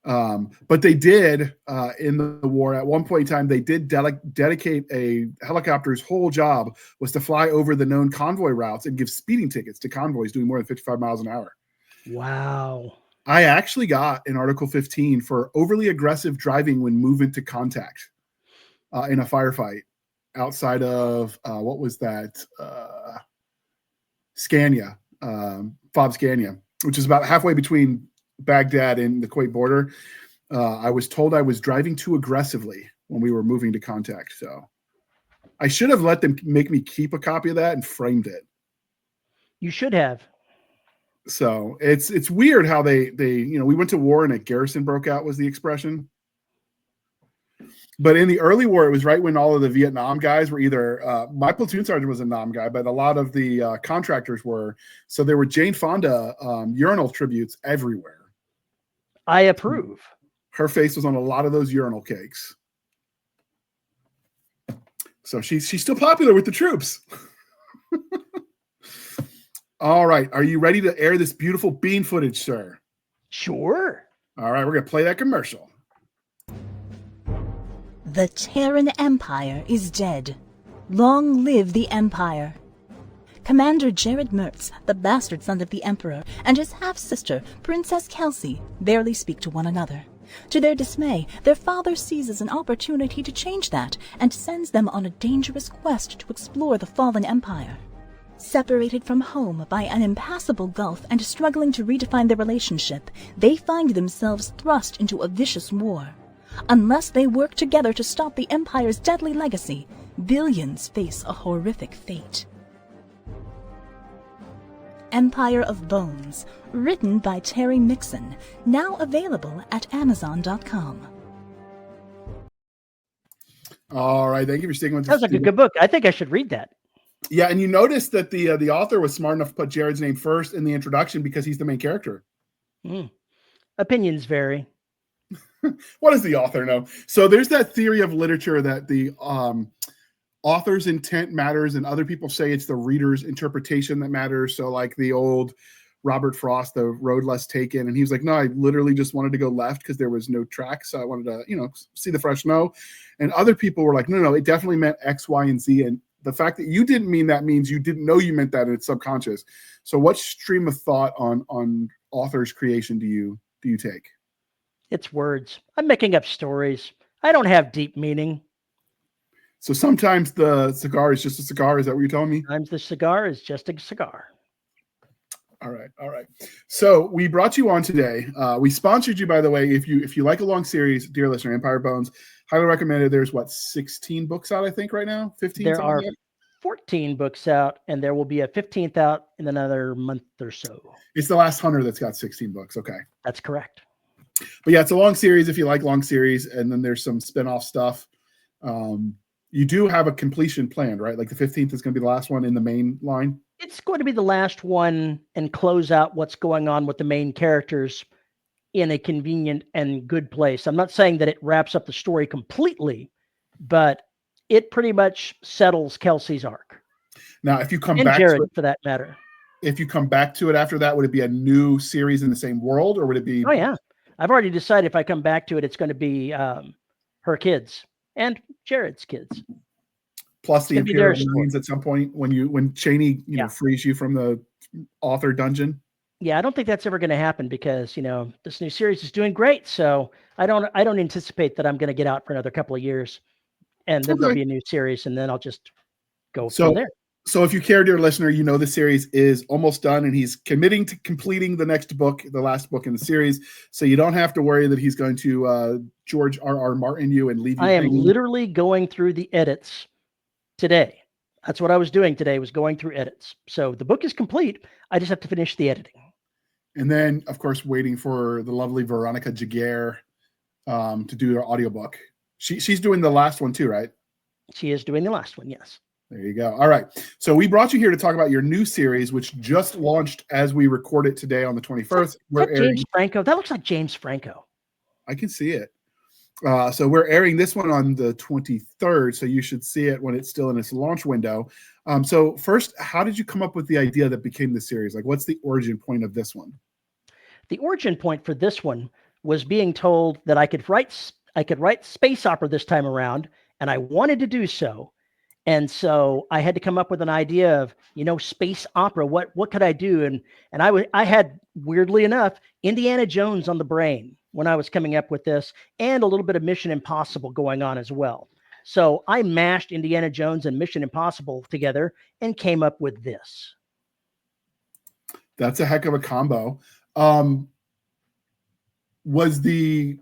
But they did in the war at one point in time, they did dedicate a helicopter's whole job was to fly over the known convoy routes and give speeding tickets to convoys doing more than 55 miles an hour.
Wow.
I actually got an Article 15 for overly aggressive driving when moved into contact. In a firefight outside of what was that? Scania, Fob Scania, which is about halfway between Baghdad and the Kuwait border. I was told I was driving too aggressively when we were moving to contact. So I should have let them make me keep a copy of that and framed it.
You should have.
So it's weird how they we went to war and a garrison broke out was the expression. But in the early war, it was right when all of the Vietnam guys were either my platoon sergeant was a Nam guy, but a lot of the contractors were. So there were Jane Fonda urinal tributes everywhere.
I approve.
Her face was on a lot of those urinal cakes. So she's still popular with the troops. All right. Are you ready to air this beautiful bean footage, sir?
Sure.
All right. We're going to play that commercial.
The Terran Empire is dead. Long live the Empire. Commander Jared Mertz, the bastard son of the Emperor, and his half-sister, Princess Kelsey, barely speak to one another. To their dismay, their father seizes an opportunity to change that and sends them on a dangerous quest to explore the fallen Empire. Separated from home by an impassable gulf and struggling to redefine their relationship, they find themselves thrust into a vicious war. Unless they work together to stop the Empire's deadly legacy, billions face a horrific fate. Empire of Bones, written by Terry Mixon, now available at Amazon.com.
All right, thank you for sticking with us.
Sounds like a good book. I think I should read that.
Yeah, and you notice that the author was smart enough to put Jared's name first in the introduction because he's the main character.
Opinions vary.
What does the author know? So there's that theory of literature that the author's intent matters, and other people say it's the reader's interpretation that matters. So like the old Robert Frost, The Road Less Taken, and he was like, no, I literally just wanted to go left because there was no track, so I wanted to, see the fresh snow. And other people were like, no, it definitely meant X, Y, and Z. And the fact that you didn't mean that means you didn't know you meant that, and it's subconscious. So what stream of thought on author's creation do you take?
It's words. I'm making up stories. I don't have deep meaning.
So sometimes the cigar is just a cigar. Is that what you're telling me?
Sometimes the cigar is just a cigar.
All right. So we brought you on today. We sponsored you, by the way. If you like a long series, dear listener, Empire Bones, highly recommended. There's 16 books out, I think, right now. 15.
There are 14 books out, and there will be a 15th out in another month or so. It's
the last Hunter that's got 16 books. Okay,
that's correct.
But yeah, it's a long series if you like long series, and then there's some spin-off stuff. You do have a completion planned, right? Like the 15th is going to be the last one in the main line.
It's going to be the last one and close out what's going on with the main characters in a convenient and good place. I'm not saying that it wraps up the story completely, but it pretty much settles Kelsey's arc.
Now, if you come
and
back
Jared,
to it,
for that matter,
if you come back to it after that, would it be a new series in the same world, or would it be?
Oh yeah, I've already decided if I come back to it, it's going to be her kids and Jared's kids.
plus
It's
the
gonna be
Imperial
their story.
Millions at some point when Chaney frees you from the author dungeon.
Yeah, I don't think that's ever going to happen because this new series is doing great. So I don't anticipate that I'm going to get out for another couple of years, and then there'll be a new series, and then I'll just go from there.
So if you care, dear listener, the series is almost done, and he's committing to completing the next book, the last book in the series. So you don't have to worry that he's going to George R.R. Martin you and leave you.
I am literally going through the edits today. That's what I was doing today, was going through edits. So the book is complete. I just have to finish the editing.
And then, of course, waiting for the lovely Veronica Jaguar to do her audiobook. She's doing the last one too, right?
She is doing the last one, yes.
There you go. All right. So we brought you here to talk about your new series, which just launched as we record it today on the 21st.
James Franco. That looks like James Franco.
I can see it. So we're airing this one on the 23rd, so you should see it when it's still in its launch window. So first, how did you come up with the idea that became the series? Like, what's the origin point of this one?
The origin point for this one was being told that I could write space opera this time around, and I wanted to do so. And so I had to come up with an idea of, space opera. What could I do? And I had, weirdly enough, Indiana Jones on the brain when I was coming up with this, and a little bit of Mission Impossible going on as well. So I mashed Indiana Jones and Mission Impossible together and came up with this.
That's a heck of a combo. Was the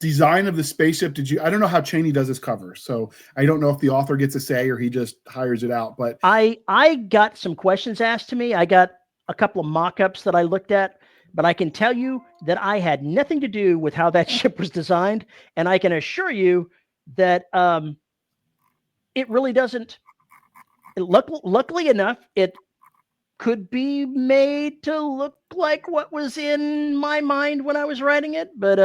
design of the spaceship, I don't know how Chaney does his cover, so I don't know if the author gets a say or he just hires it out, but
I got some questions asked to me. I got a couple of mock-ups that I looked at, but I can tell you that I had nothing to do with how that ship was designed, and I can assure you that it really doesn't. Luckily enough, it could be made to look like what was in my mind when I was writing it, but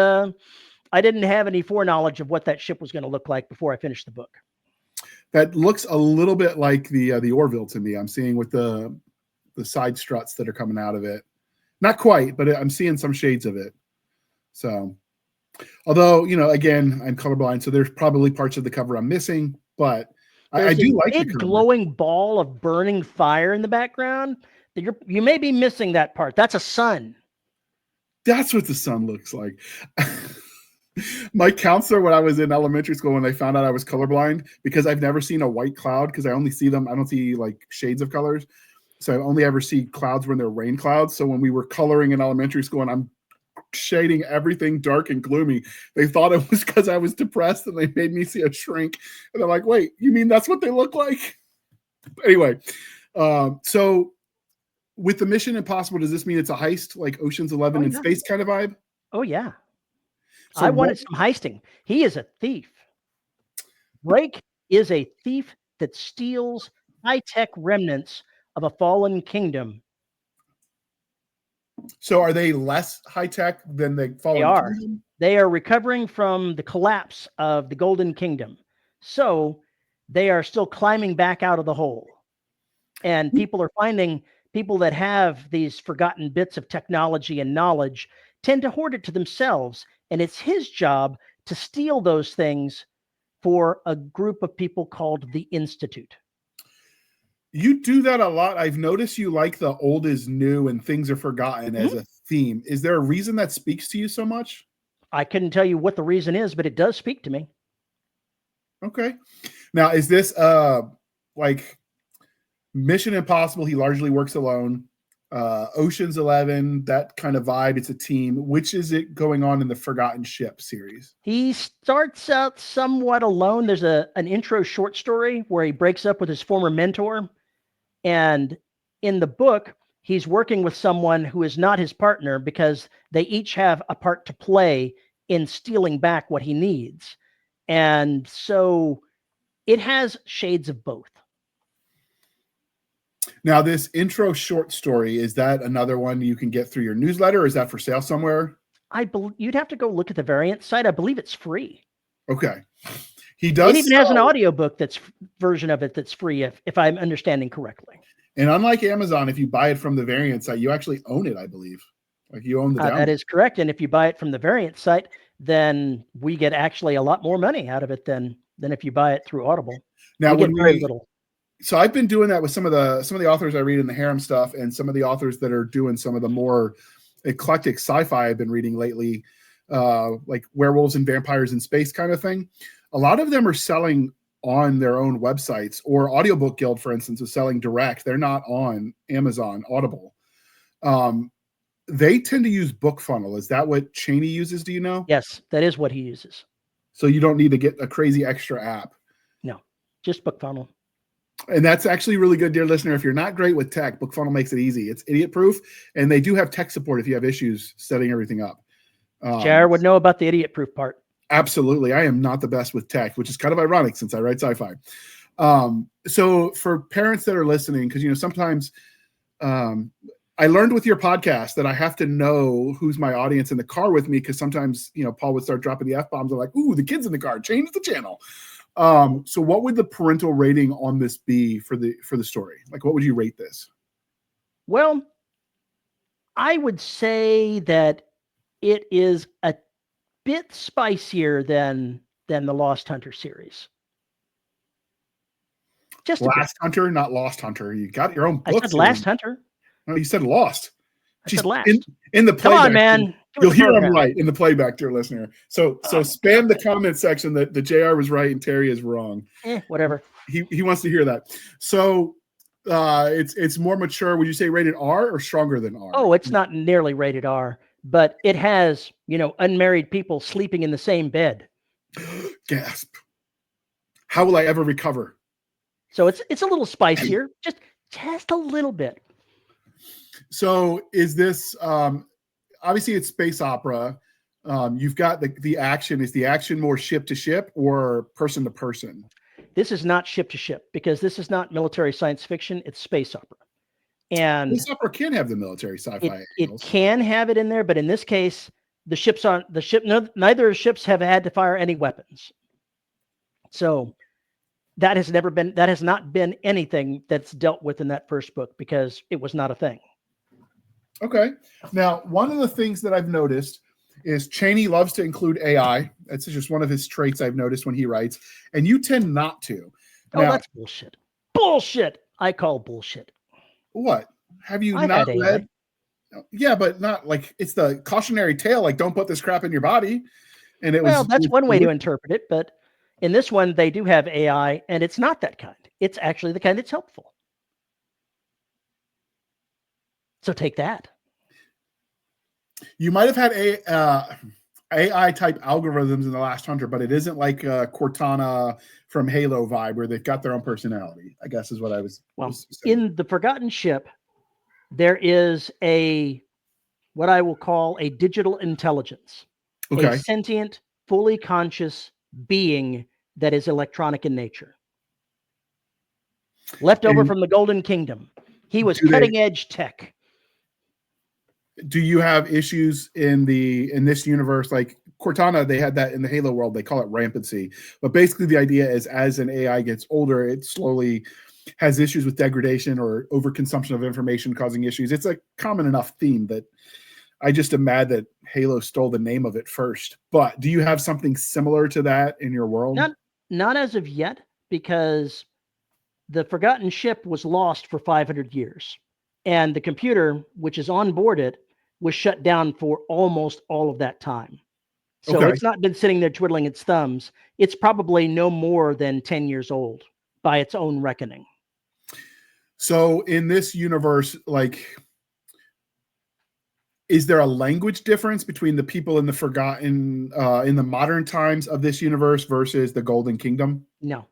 I didn't have any foreknowledge of what that ship was going to look like before I finished the book.
That looks a little bit like the Orville to me. I'm seeing with the side struts that are coming out of it. Not quite, but I'm seeing some shades of it. So, although, again, I'm colorblind, so there's probably parts of the cover I'm missing, but I do like the
big glowing ball of burning fire in the background. You may be missing that part. That's a sun.
That's what the sun looks like. My counselor when I was in elementary school, when they found out I was colorblind, because I've never seen a white cloud, because I only see them, I don't see like shades of colors. So I only ever see clouds when they're rain clouds. So when we were coloring in elementary school and I'm shading everything dark and gloomy, they thought it was because I was depressed and they made me see a shrink. And they're like, wait, you mean that's what they look like? Anyway, so with the Mission Impossible, does this mean it's a heist like Ocean's 11 in space kind of vibe?
Oh, yeah. So I wanted some heisting. He is a thief. Drake is a thief that steals high-tech remnants of a fallen kingdom.
So are they less high-tech than the fallen kingdom?
They are recovering from the collapse of the Golden Kingdom. So they are still climbing back out of the hole. And people are finding people that have these forgotten bits of technology and knowledge tend to hoard it to themselves. And it's his job to steal those things for a group of people called the Institute.
You do that a lot. I've noticed you like the old is new and things are forgotten as a theme. Is there a reason that speaks to you so much?
I couldn't tell you what the reason is, but it does speak to me.
Okay. Now, is this like Mission Impossible? He largely works alone. Ocean's 11, that kind of vibe. It's a team. Which is it going on in the Forgotten Ship series?
He starts out somewhat alone. There's an intro short story where he breaks up with his former mentor. And in the book, he's working with someone who is not his partner because they each have a part to play in stealing back what he needs. And so it has shades of both.
Now, this intro short story, is that another one you can get through your newsletter, or is that for sale somewhere?
You'd have to go look at the variant site. I believe it's free.
Okay. He does.
It even has an audiobook version of it that's free, if I'm understanding correctly.
And unlike Amazon, if you buy it from the variant site, you actually own it, I believe. Like you own the download.
That is correct. And if you buy it from the variant site, then we get actually a lot more money out of it than if you buy it through Audible.
Now,
we get very little.
So I've been doing that with some of the authors I read in the harem stuff, and some of the authors that are doing some of the more eclectic sci-fi I've been reading lately, like werewolves and vampires in space kind of thing. A lot of them are selling on their own websites, or Audiobook Guild, for instance, is selling direct. They're not on Amazon, Audible. They tend to use BookFunnel. Is that what Chaney uses? Do you know?
Yes, that is what he uses.
So you don't need to get a crazy extra app.
No, just BookFunnel.
And that's actually really good, dear listener. If you're not great with tech, BookFunnel makes it easy. It's idiot proof, and they do have tech support if you have issues setting everything up.
JR would know about the idiot proof part.
Absolutely. I am not the best with tech, which is kind of ironic since I write sci-fi. So for parents that are listening, because, sometimes I learned with your podcast that I have to know who's my audience in the car with me, because sometimes, Paul would start dropping the F-bombs. I'm like, ooh, the kids in the car, change the channel. So what would the parental rating on this be for the story? Like, what would you rate this?
Well, I would say that it is a bit spicier than the Lost Hunter series. Just
Last Hunter, not Lost Hunter. You got your own book.
I said Last Hunter.
No, you said Lost.
I said Last.
In the playback.
Come on, man.
You'll hear him right in the playback, dear listener. So spam the comment section that the JR was right and Terry is wrong.
Whatever.
He wants to hear that. So it's more mature. Would you say rated R or stronger than R?
Oh, it's not nearly rated R, but it has, unmarried people sleeping in the same bed.
Gasp. How will I ever recover?
So it's a little spicier, just a little bit.
So is this obviously it's space opera. You've got the action. Is the action more ship to ship or person to person?
This is not ship to ship, because this is not military science fiction. It's space opera. And
space opera can have the military sci-fi.
It can have it in there, but in this case, neither ships have had to fire any weapons. So that has not been anything that's dealt with in that first book, because it was not a thing.
Okay. Now, one of the things that I've noticed is Chaney loves to include AI. That's just one of his traits I've noticed when he writes, and you tend not to.
Now, that's bullshit. Bullshit. I call bullshit.
What? Have you not read? Yeah, but not like it's the cautionary tale, like don't put this crap in your body. And
that's one way to interpret it, but in this one, they do have AI, and it's not that kind. It's actually the kind that's helpful. So take that.
You might have had AI type algorithms in The Last Hunter, but it isn't like Cortana from Halo vibe where they've got their own personality, I guess is what I was.
Was in The Forgotten Ship, there is what I will call a digital intelligence, a sentient, fully conscious being that is electronic in nature. Left over from the Golden Kingdom. He was cutting edge tech.
Do you have issues in this universe? Like Cortana, they had that in the Halo world. They call it rampancy. But basically the idea is as an AI gets older, it slowly has issues with degradation or overconsumption of information causing issues. It's a common enough theme that I just am mad that Halo stole the name of it first. But do you have something similar to that in your world?
Not as of yet, because the Forgotten Ship was lost for 500 years. And the computer, which is on board it, was shut down for almost all of that time. So it's not been sitting there twiddling its thumbs. It's probably no more than 10 years old by its own reckoning.
So in this universe, like, is there a language difference between the people in the Forgotten, in the modern times of this universe versus the Golden Kingdom?
No.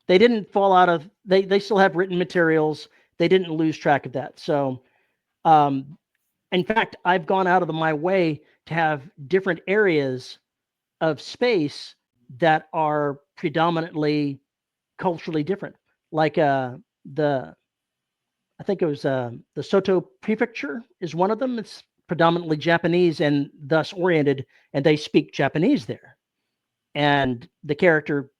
They didn't fall out of, they still have written materials. They didn't lose track of that. So, in fact, I've gone out of my way to have different areas of space that are predominantly culturally different. Like I think it was the Soto Prefecture is one of them. It's predominantly Japanese and thus oriented, and they speak Japanese there. And the character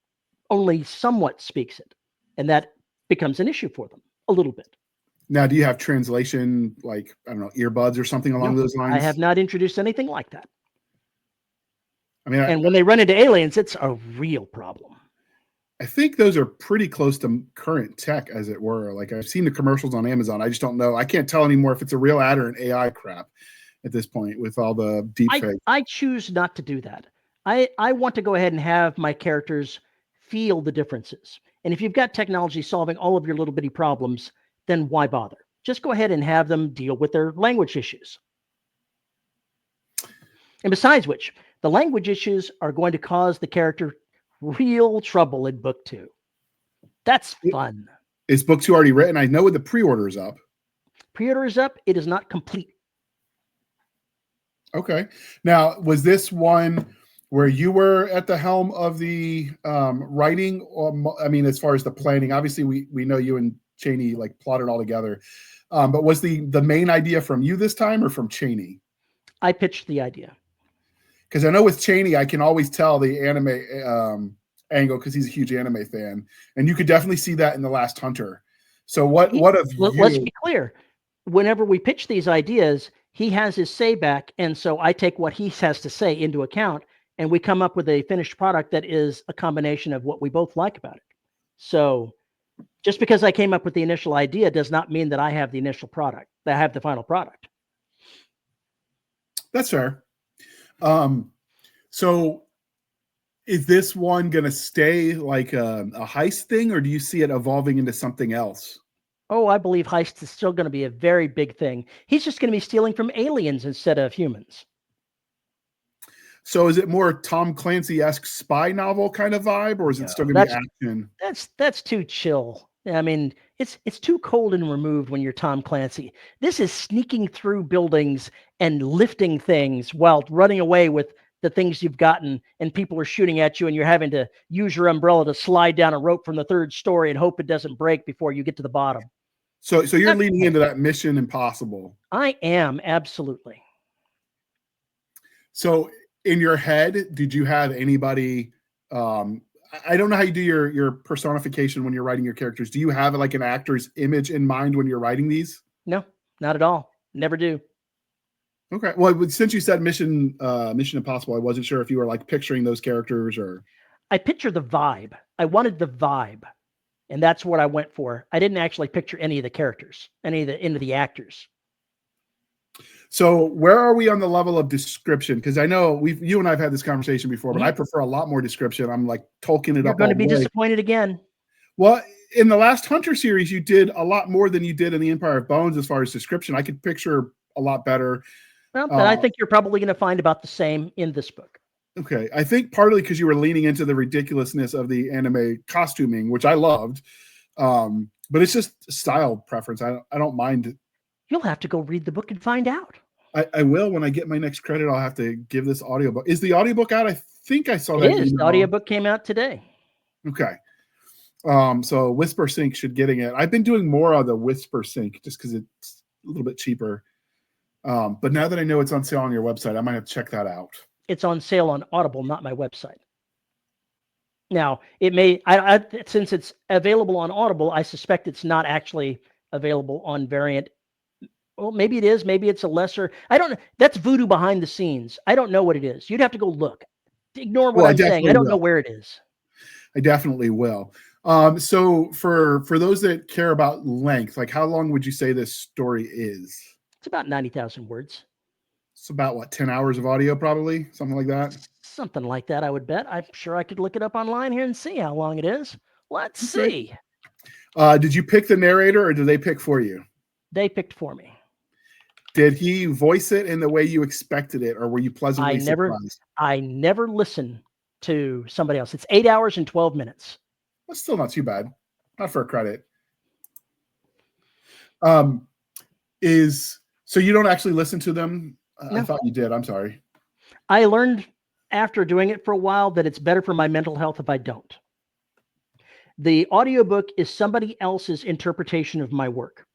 only somewhat speaks it, and that becomes an issue for them a little bit.
Now, do you have translation, like, I don't know, earbuds or something along those lines?
I have not introduced anything like that.
I mean,
and when they run into aliens, it's a real problem.
I think those are pretty close to current tech, as it were. Like I've seen the commercials on Amazon. I just don't know. I can't tell anymore if it's a real ad or an AI crap at this point with all the deep fake.
I choose not to do that. I want to go ahead and have my characters feel the differences. And if you've got technology solving all of your little bitty problems, then why bother? Just go ahead and have them deal with their language issues. And besides which, the language issues are going to cause the character real trouble in book 2. That's fun.
Is book 2 already written? I know the pre-order is up.
Pre-order is up. It is not complete.
Okay. Now, was this one where you were at the helm of the writing? Or, I mean, as far as the planning, obviously we know you and Chaney like plotted all together. But was the main idea from you this time or from Chaney?
I pitched the idea.
Because I know with Chaney, I can always tell the anime angle because he's a huge anime fan, and you could definitely see that in The Last Hunter. So what of you?
Let's be clear. Whenever we pitch these ideas, he has his say back, and so I take what he has to say into account, and we come up with a finished product that is a combination of what we both like about it. So just because I came up with the initial idea does not mean that I have the initial product, that I have the final product.
That's fair. So is this one going to stay like a heist thing, or do you see it evolving into something else?
Oh, I believe heist is still going to be a very big thing. He's just going to be stealing from aliens instead of humans.
So is it more Tom Clancy-esque spy novel kind of vibe, or is it still going to be action?
That's too chill. I mean, it's too cold and removed when you're Tom Clancy. This is sneaking through buildings and lifting things while running away with the things you've gotten, and people are shooting at you, and you're having to use your umbrella to slide down a rope from the 3rd story and hope it doesn't break before you get to the bottom.
So you're leaning into that Mission Impossible.
I am, absolutely.
So in your head, did you have anybody? I don't know how you do your personification when you're writing your characters. Do you have like an actor's image in mind when you're writing these?
No, not at all. Never do.
Okay. Well, since you said Mission Impossible, I wasn't sure if you were like picturing those characters or.
I picture the vibe. I wanted the vibe, and that's what I went for. I didn't actually picture any of the characters, any of the actors.
So where are we on the level of description? Because I know you and I've had this conversation before, but I prefer a lot more description. I'm like Tolkien it up.
You're going to be disappointed again.
Well, in the Last Hunter series, you did a lot more than you did in the Empire of Bones as far as description. I could picture a lot better.
Well, but I think you're probably going to find about the same in this book.
Okay. I think partly because you were leaning into the ridiculousness of the anime costuming, which I loved. But it's just style preference. I don't mind.
You'll have to go read the book and find out.
I will. When I get my next credit, I'll have to give this audiobook. Is the audiobook out? I think I saw that.
It is. The audiobook came out today.
Okay. So Whisper Sync should getting it. I've been doing more of the Whisper Sync just because it's a little bit cheaper. But now that I know it's on sale on your website, I might have to check that out.
It's on sale on Audible, not my website. Now, it may, since it's available on Audible, I suspect it's not actually available on Variant. Well, maybe it is. Maybe it's a lesser. I don't know. That's voodoo behind the scenes. I don't know what it is. You'd have to go look. Ignore what I'm saying. I don't know where it is.
I definitely will. So for those that care about length, like how long would you say this story is?
It's about 90,000 words.
It's about what, 10 hours of audio, probably something like that.
Something like that, I would bet. I'm sure I could look it up online here and see how long it is. Let's see.
Did you pick the narrator or did they pick for you?
They picked for me.
Did he voice it in the way you expected it, or were you pleasantly surprised? I never
listen to somebody else. It's 8 hours and 12 minutes.
That's still not too bad. Not for a credit. So you don't actually listen to them? No. I thought you did. I'm sorry.
I learned after doing it for a while that it's better for my mental health if I don't. The audiobook is somebody else's interpretation of my work.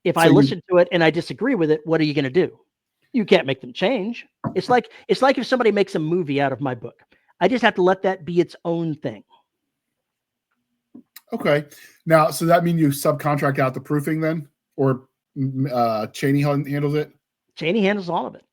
If I listen to it and I disagree with it, what are you going to do? You can't make them change. It's like if somebody makes a movie out of my book. I just have to let that be its own thing.
Okay. Now, so that means you subcontract out the proofing then? Or Chaney handles it?
Chaney handles all of it.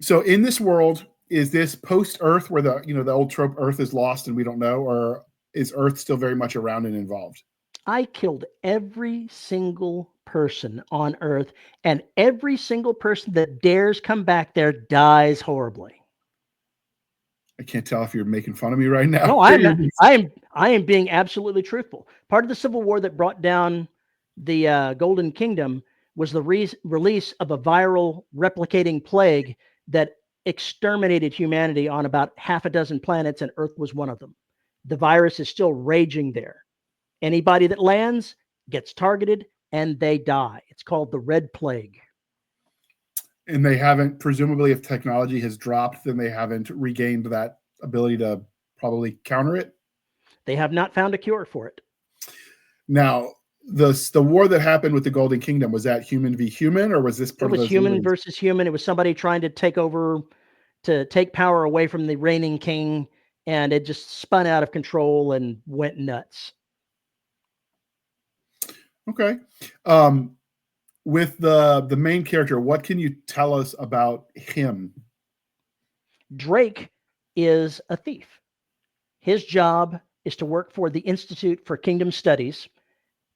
So in this world, is this post Earth where the old trope Earth is lost and we don't know, or is Earth still very much around and involved?
I killed every single person on Earth, and every single person that dares come back there dies horribly.
I can't tell if you're making fun of me right now.
No, I'm not. I am being absolutely truthful. Part of the Civil War that brought down the Golden Kingdom was the release of a viral replicating plague that exterminated humanity on about half a dozen planets, and Earth was one of them. The virus is still raging there. Anybody that lands gets targeted and they die. It's called the Red Plague.
And they haven't, presumably, if technology has dropped, then they haven't regained that ability to probably counter it.
They have not found a cure for it.
Now, the war that happened with the Golden Kingdom, was that human v human, or was this part
It
of
was
those
human
aliens?
versus human. It was somebody trying to take power away from the reigning king, and it just spun out of control and went nuts.
Okay. With the main character, what can you tell us about him?
Drake is a thief. His job is to work for the Institute for Kingdom Studies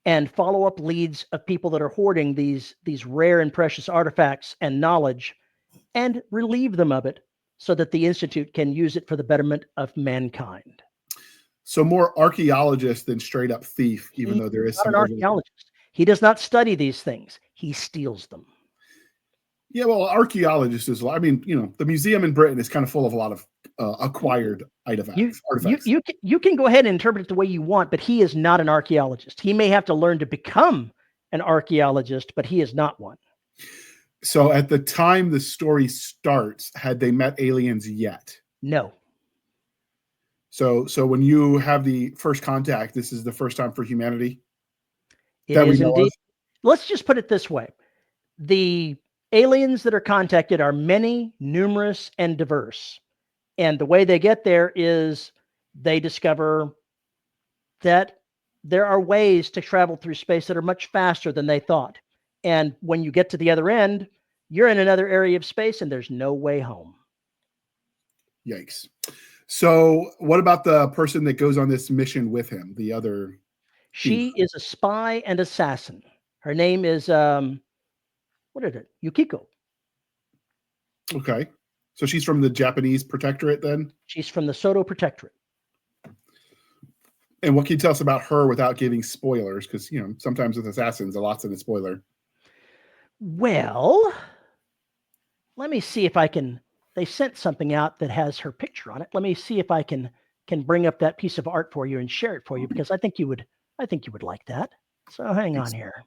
and follow up leads of people that are hoarding these rare and precious artifacts and knowledge, and relieve them of it so that the Institute can use it for the betterment of mankind.
So more archaeologist than straight up thief, even though there is
Not
some
an archaeologist. He does not study these things. He steals them.
Yeah, well, archaeologist is, I mean, the museum in Britain is kind of full of a lot of acquired artifacts.
You can go ahead and interpret it the way you want, but he is not an archaeologist. He may have to learn to become an archaeologist, but he is not one.
So at the time the story starts, had they met aliens yet?
No.
So when you have the first contact, this is the first time for humanity?
It is indeed. Let's just put it this way. The aliens that are contacted are many, numerous, and diverse. And the way they get there is they discover that there are ways to travel through space that are much faster than they thought. And when you get to the other end, you're in another area of space and there's no way home.
Yikes. So what about the person that goes on this mission with him, the other thief?
She is a spy and assassin. Her name is, Yukiko.
Okay. So she's from the Japanese protectorate then?
She's from the Soto Protectorate.
And what can you tell us about her without giving spoilers? Because, sometimes with assassins, a lot's in a spoiler.
Well, let me see if I can. They sent something out that has her picture on it. Let me see if I can bring up that piece of art for you and share it for you, because I think you would like that. So hang on here.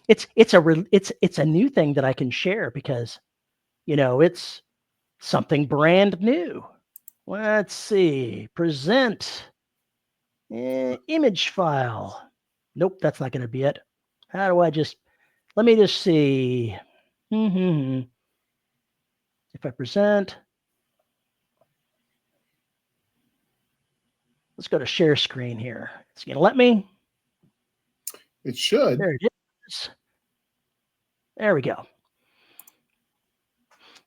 It's a new thing that I can share because, it's something brand new. Let's see. Present image file. Nope, that's not going to be it. How do I let me just see. If I present, let's go to share screen here. It's going to let me.
It should.
There it is. There we go.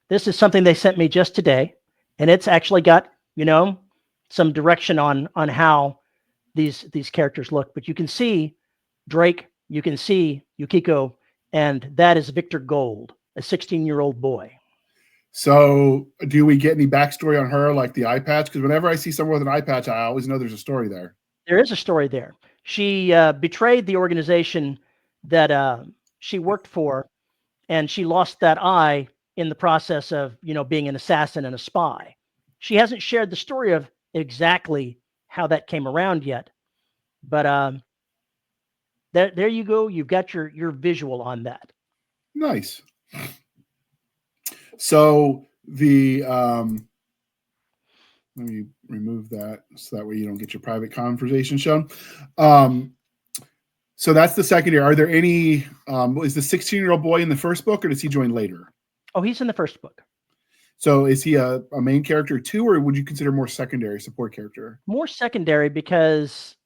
This is something they sent me just today, and it's actually got, some direction on how these characters look. But you can see Drake, you can see Yukiko, and that is Victor Gold, a 16-year-old boy.
So do we get any backstory on her, like the eye patch? Because whenever I see someone with an eye patch, I always know there's a story there.
There is a story there. She betrayed the organization that she worked for, and she lost that eye in the process of, being an assassin and a spy. She hasn't shared the story of exactly how that came around yet, but there you go. You've got your visual on that.
Nice. So let me remove that so that way you don't get your private conversation shown. So that's the secondary. Are there any, is the 16-year-old boy in the first book, or does he join later?
Oh, he's in the first book.
So is he a main character too, or would you consider more secondary support character?
More secondary, because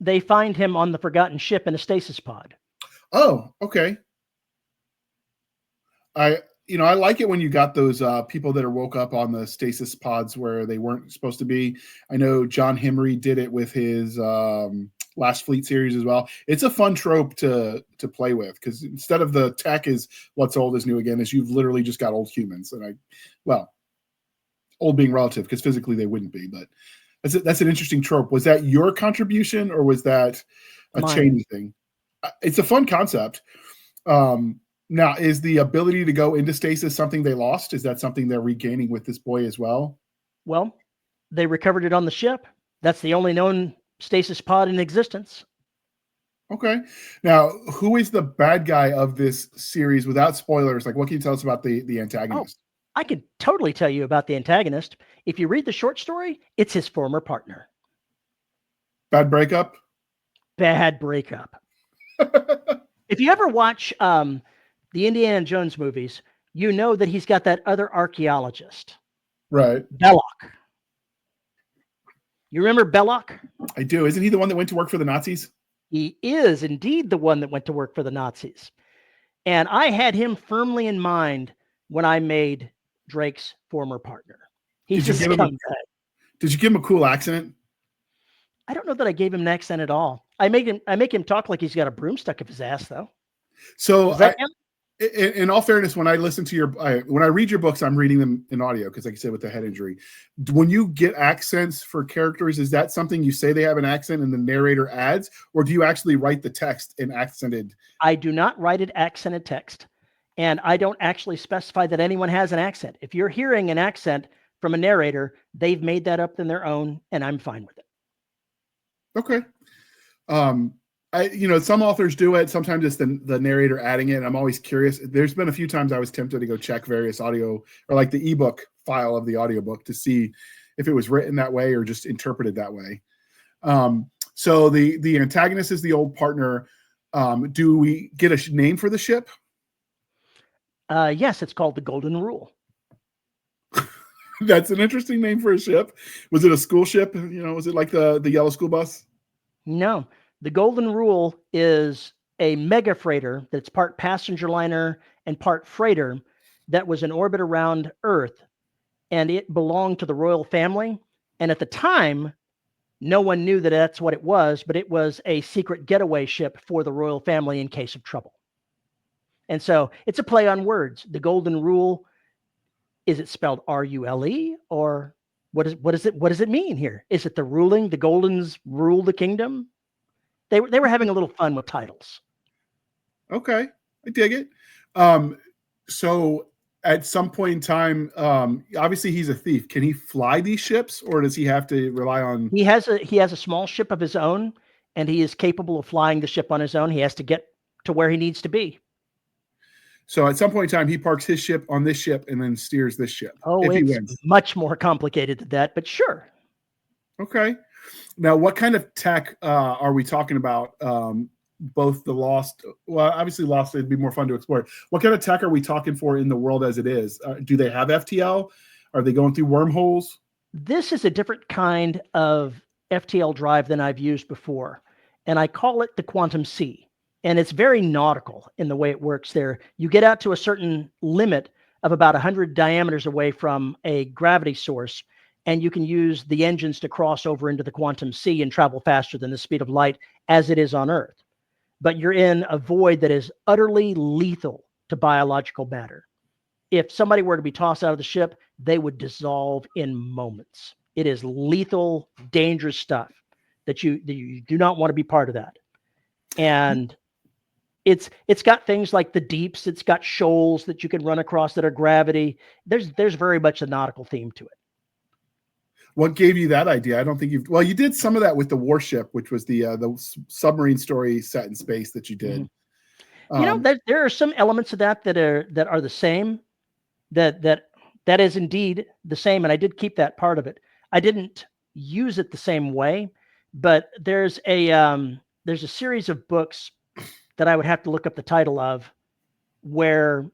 they find him on the forgotten ship in a stasis pod.
Oh, okay. I like it when you got those people that are woke up on the stasis pods where they weren't supposed to be. I know John Hemry did it with his Last Fleet series as well. It's a fun trope to play with, because instead of the tech is what's old is new again, is you've literally just got old humans. And old being relative, because physically they wouldn't be, but that's an interesting trope. Was that your contribution, or was that a Chaney thing? It's a fun concept. Now, is the ability to go into stasis something they lost? Is that something they're regaining with this boy as well?
Well, they recovered it on the ship. That's the only known stasis pod in existence.
Okay. Now, who is the bad guy of this series without spoilers? Like, what can you tell us about the antagonist?
I could totally tell you about the antagonist. If you read the short story, it's his former partner.
Bad breakup?
Bad breakup. If you ever watch the Indiana Jones movies, you know that he's got that other archaeologist.
Right.
Belloc. You remember Belloc?
I do. Isn't he the one that went to work for the Nazis?
He is indeed the one that went to work for the Nazis. And I had him firmly in mind when I made Drake's former partner. He's a scumbag.
Did you give him a cool accent?
I don't know that I gave him an accent at all. I make him talk like he's got a broom stuck up his ass, though.
So in all fairness, when I listen to when I read your books, I'm reading them in audio because, like I said, with the head injury. When you get accents for characters, is that something you say they have an accent and the narrator adds, or do you actually write the text in accented?
I do not write it accented text, and I don't actually specify that anyone has an accent. If you're hearing an accent from a narrator, they've made that up in their own, and I'm fine with it.
Okay. Some authors do it. Sometimes it's the narrator adding it. And I'm always curious. There's been a few times I was tempted to go check various audio, or like the ebook file of the audiobook, to see if it was written that way or just interpreted that way. So the antagonist is the old partner. Do we get a name for the ship?
Yes, it's called the Golden Rule.
That's an interesting name for a ship. Was it a school ship? Was it like the yellow school bus?
No. The Golden Rule is a mega freighter that's part passenger liner and part freighter that was in orbit around Earth, and it belonged to the royal family. And at the time, no one knew that that's what it was, but it was a secret getaway ship for the royal family in case of trouble. And so it's a play on words. The Golden Rule, is it spelled R-U-L-E, or what does it mean here? Is it the ruling? The Goldens rule the kingdom? They were having a little fun with titles. Okay,
I dig it. So at some point in time, obviously he's a thief. Can he fly these ships, or does he have to rely on?
He has a small ship of his own, and he is capable of flying the ship on his own. He has to get to where he needs to be.
So at some point in time, he parks his ship on this ship and then steers this ship.
Oh, it's much more complicated than that, but sure.
Okay. Now, what kind of tech are we talking about? Both the Lost, well, obviously Lost, it'd be more fun to explore. What kind of tech are we talking for in the world as it is? Do they have FTL? Are they going through wormholes?
This is a different kind of FTL drive than I've used before, and I call it the Quantum C. And it's very nautical in the way it works there. You get out to a certain limit of about 100 diameters away from a gravity source, and you can use the engines to cross over into the Quantum Sea and travel faster than the speed of light as it is on Earth. But you're in a void that is utterly lethal to biological matter. If somebody were to be tossed out of the ship, they would dissolve in moments. It is lethal, dangerous stuff that you do not want to be part of that. And it's got things like the deeps. It's got shoals that you can run across that are gravity. There's very much a nautical theme to it.
What gave you that idea? I don't think you did some of that with the Warship, which was the submarine story set in space that you did.
Mm-hmm. There are some elements of that are the same. That is indeed the same, and I did keep that part of it. I didn't use it the same way, but there's a series of books that I would have to look up the title of, where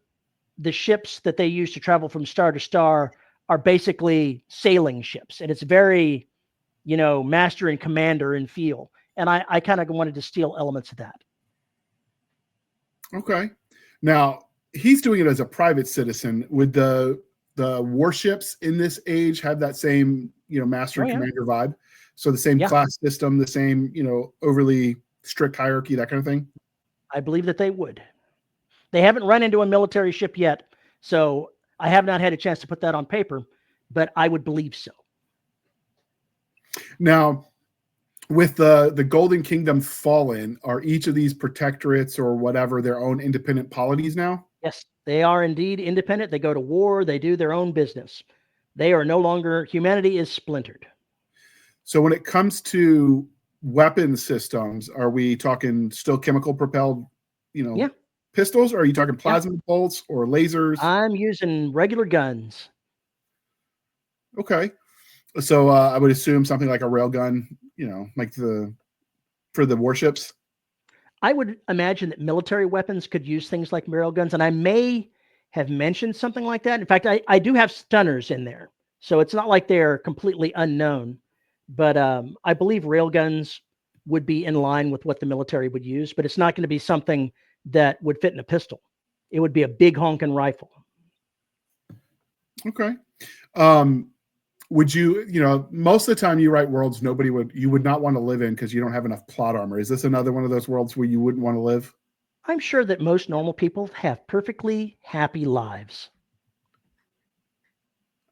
the ships that they use to travel from star to star are basically sailing ships. And it's very, master and commander in feel. And I kind of wanted to steal elements of that.
Okay. Now, he's doing it as a private citizen. Would the warships in this age have that same, master and commander vibe? So the same class system, the same, overly strict hierarchy, that kind of thing?
I believe that they would. They haven't run into a military ship yet, so I have not had a chance to put that on paper, but I would believe so.
Now, with the Golden Kingdom fallen, are each of these protectorates or whatever their own independent polities now?
Yes, they are indeed independent. They go to war. They do their own business. They are no longer, humanity is splintered.
So when it comes to weapon systems, are we talking still chemical propelled, pistols? Or are you talking plasma bolts or lasers?
I'm using regular guns.
Okay. So I would assume something like a railgun, like for the warships.
I would imagine that military weapons could use things like railguns, and I may have mentioned something like that. In fact, I do have stunners in there, so it's not like they're completely unknown. But I believe railguns would be in line with what the military would use, but it's not going to be something that would fit in a pistol. It would be a big honking rifle.
Okay. Would you, most of the time you write worlds you would not want to live in because you don't have enough plot armor. Is this another one of those worlds where you wouldn't want to live?
I'm sure that most normal people have perfectly happy lives.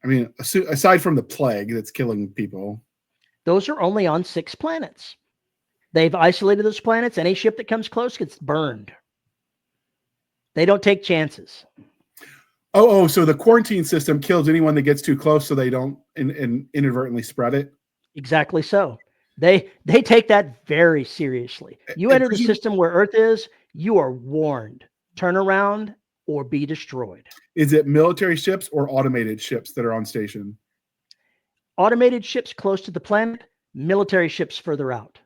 I mean, aside from the plague that's killing people.
Those are only on 6 planets. They've isolated those planets. Any ship that comes close gets burned. They don't take chances.
Oh, so the quarantine system kills anyone that gets too close so they don't inadvertently spread it?
Exactly so. They take that very seriously. You enter the system where Earth is, you are warned. Turn around or be destroyed.
Is it military ships or automated ships that are on station?
Automated ships close to the planet, military ships further out.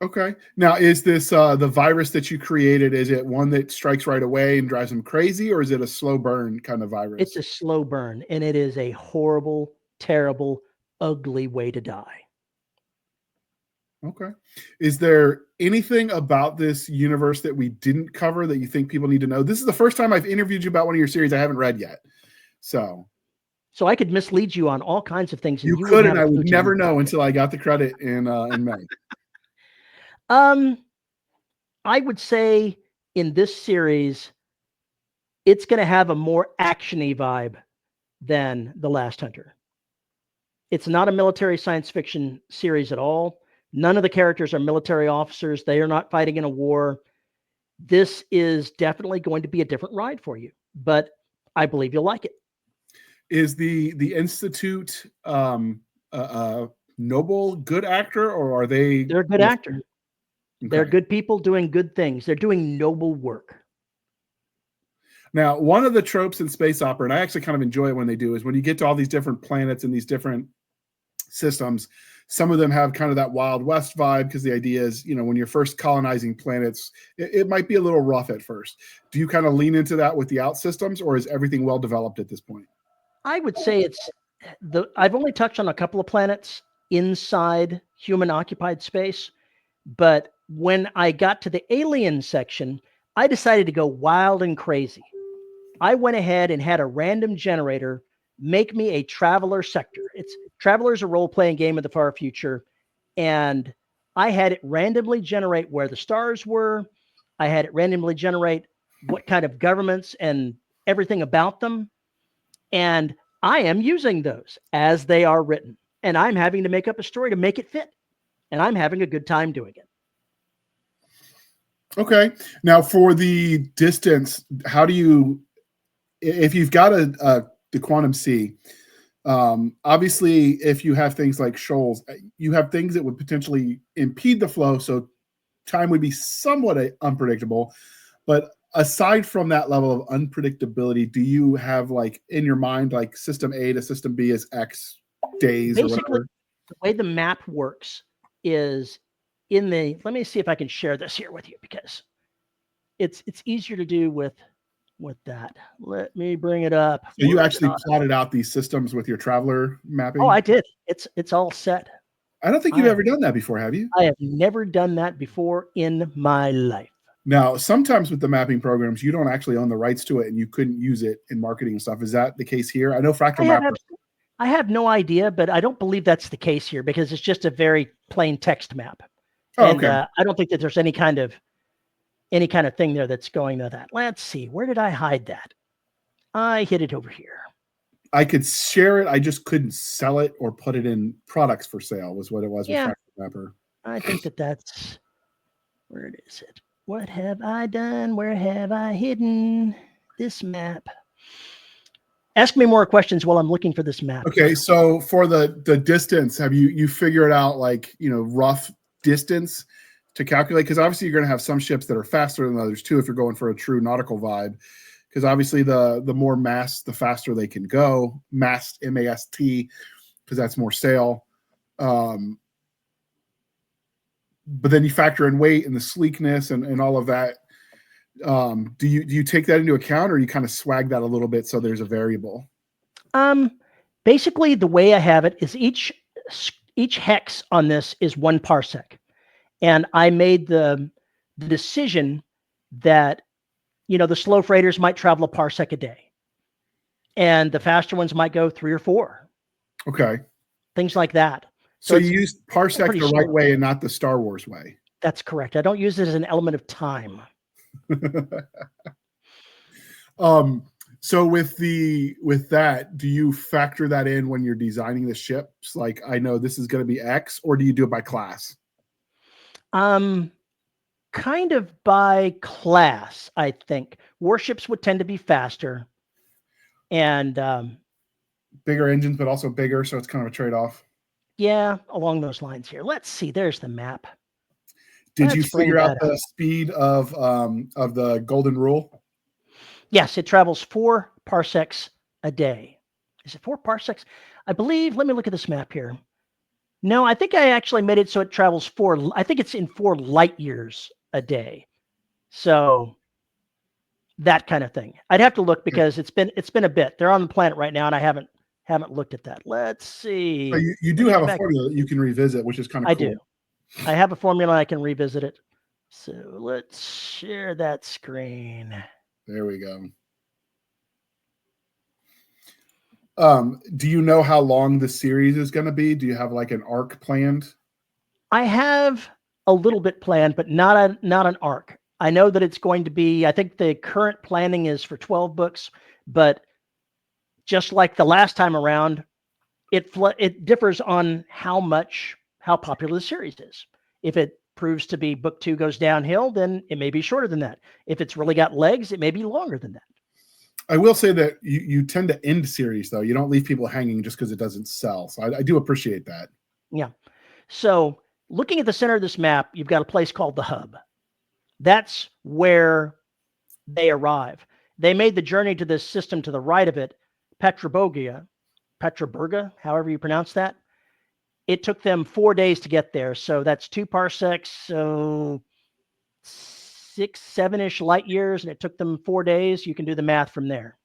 Okay. Now, is this the virus that you created? Is it one that strikes right away and drives them crazy, or is it a slow burn kind of virus?
It's a slow burn, and it is a horrible, terrible, ugly way to die.
Okay. Is there anything about this universe that we didn't cover that you think people need to know? This is the first time I've interviewed you about one of your series I haven't read yet. So
I could mislead you on all kinds of things.
And you could, and I would never know until I got the credit in May.
I would say in this series, it's going to have a more action-y vibe than The Last Hunter. It's not a military science fiction series at all. None of the characters are military officers. They are not fighting in a war. This is definitely going to be a different ride for you, but I believe you'll like it.
Is the Institute a noble, good actor, or are they?
They're a good actor.
Okay.
They're good people doing good things. They're doing noble work.
Now, one of the tropes in space opera, and I actually kind of enjoy it when they do, is when you get to all these different planets and these different systems, some of them have kind of that Wild West vibe because the idea is, when you're first colonizing planets, it might be a little rough at first. Do you kind of lean into that with the out systems, or is everything well developed at this point?
I would say I've only touched on a couple of planets inside human occupied space, but when I got to the alien section, I decided to go wild and crazy. I went ahead and had a random generator make me a Traveler sector. Traveler is a role-playing game of the far future, and I had it randomly generate where the stars were. I had it randomly generate what kind of governments and everything about them. And I am using those as they are written. And I'm having to make up a story to make it fit. And I'm having a good time doing it.
Okay. Now, for the distance, how do you, if you've got the quantum C, obviously, if you have things like shoals, you have things that would potentially impede the flow. So time would be somewhat unpredictable. But aside from that level of unpredictability, do you have in your mind, system A to system B is X days?
Basically,
or whatever?
The way the map works is let me see if I can share this here with you, because it's easier to do with that. Let me bring it up.
So you actually plotted out these systems with your Traveler mapping?
Oh, I did. It's all set.
I don't think you've ever done that before, have you?
I have never done that before in my life.
Now, sometimes with the mapping programs, you don't actually own the rights to it, and you couldn't use it in marketing and stuff. Is that the case here? I know Fractal Mapper.
I have no idea, but I don't believe that's the case here because it's just a very plain text map.
Oh,
and
okay.
I don't think that there's any kind of thing there that's going to that. Let's see. Where did I hide that? I hid it over here.
I could share it. I just couldn't sell it or put it in products for sale was what it was with Fractal Mapper.
I think that's where is it? What have I done? Where have I hidden this map? Ask me more questions while I'm looking for this map.
Okay, so for the distance, have you figured out like, rough distance to calculate? Because obviously you're going to have some ships that are faster than others too if you're going for a true nautical vibe. Because obviously the more mast, the faster they can go. Mast, M-A-S-T, because that's more sail. But then you factor in weight and the sleekness and all of that. Do you take that into account, or you kind of swag that a little bit so there's a variable?
Basically, the way I have it is each hex on this is 1 parsec, and I made the decision that the slow freighters might travel a parsec a day, and the faster ones might go 3 or 4.
Okay,
things like that.
So you used parsec the right way and not the Star Wars way.
That's correct. I don't use it as an element of time.
So with that, do you factor that in when you're designing the ships? Like, I know this is going to be X, or do you do it by class?
Kind of by class, I think. Warships would tend to be faster and
bigger engines, but also bigger, so it's kind of a trade-off.
Yeah, along those lines here. Let's see. There's the map.
Did you figure out the speed of the golden rule?
Yes, it travels 4 parsecs a day. Is it 4 parsecs? I believe. Let me look at this map here. No, I think I actually made it so it travels 4. I think it's in 4 light years a day. So that kind of thing. I'd have to look because it's been a bit. They're on the planet right now, and I haven't looked at that. Let's see.
So you do have a formula that you can revisit, which is kind of cool.
I do. I have a formula. I can revisit it. So let's share that screen.
There we go. Do you know how long the series is going to be? Do you have like an arc planned?
I have a little bit planned, but not an arc. I know that it's going to be, I think the current planning is for 12 books, but just like the last time around, it differs on how popular the series is. If it proves to be book 2 goes downhill, then it may be shorter than that. If it's really got legs, it may be longer than that.
I will say that you tend to end series, though. You don't leave people hanging just because it doesn't sell. So I do appreciate that.
Yeah. So looking at the center of this map, you've got a place called the hub. That's where they arrive. They made the journey to this system to the right of it, Petroburga, however you pronounce that. It took them 4 days to get there. So that's 2 parsecs, so 6, 7-ish light years, and it took them 4 days. You can do the math from there.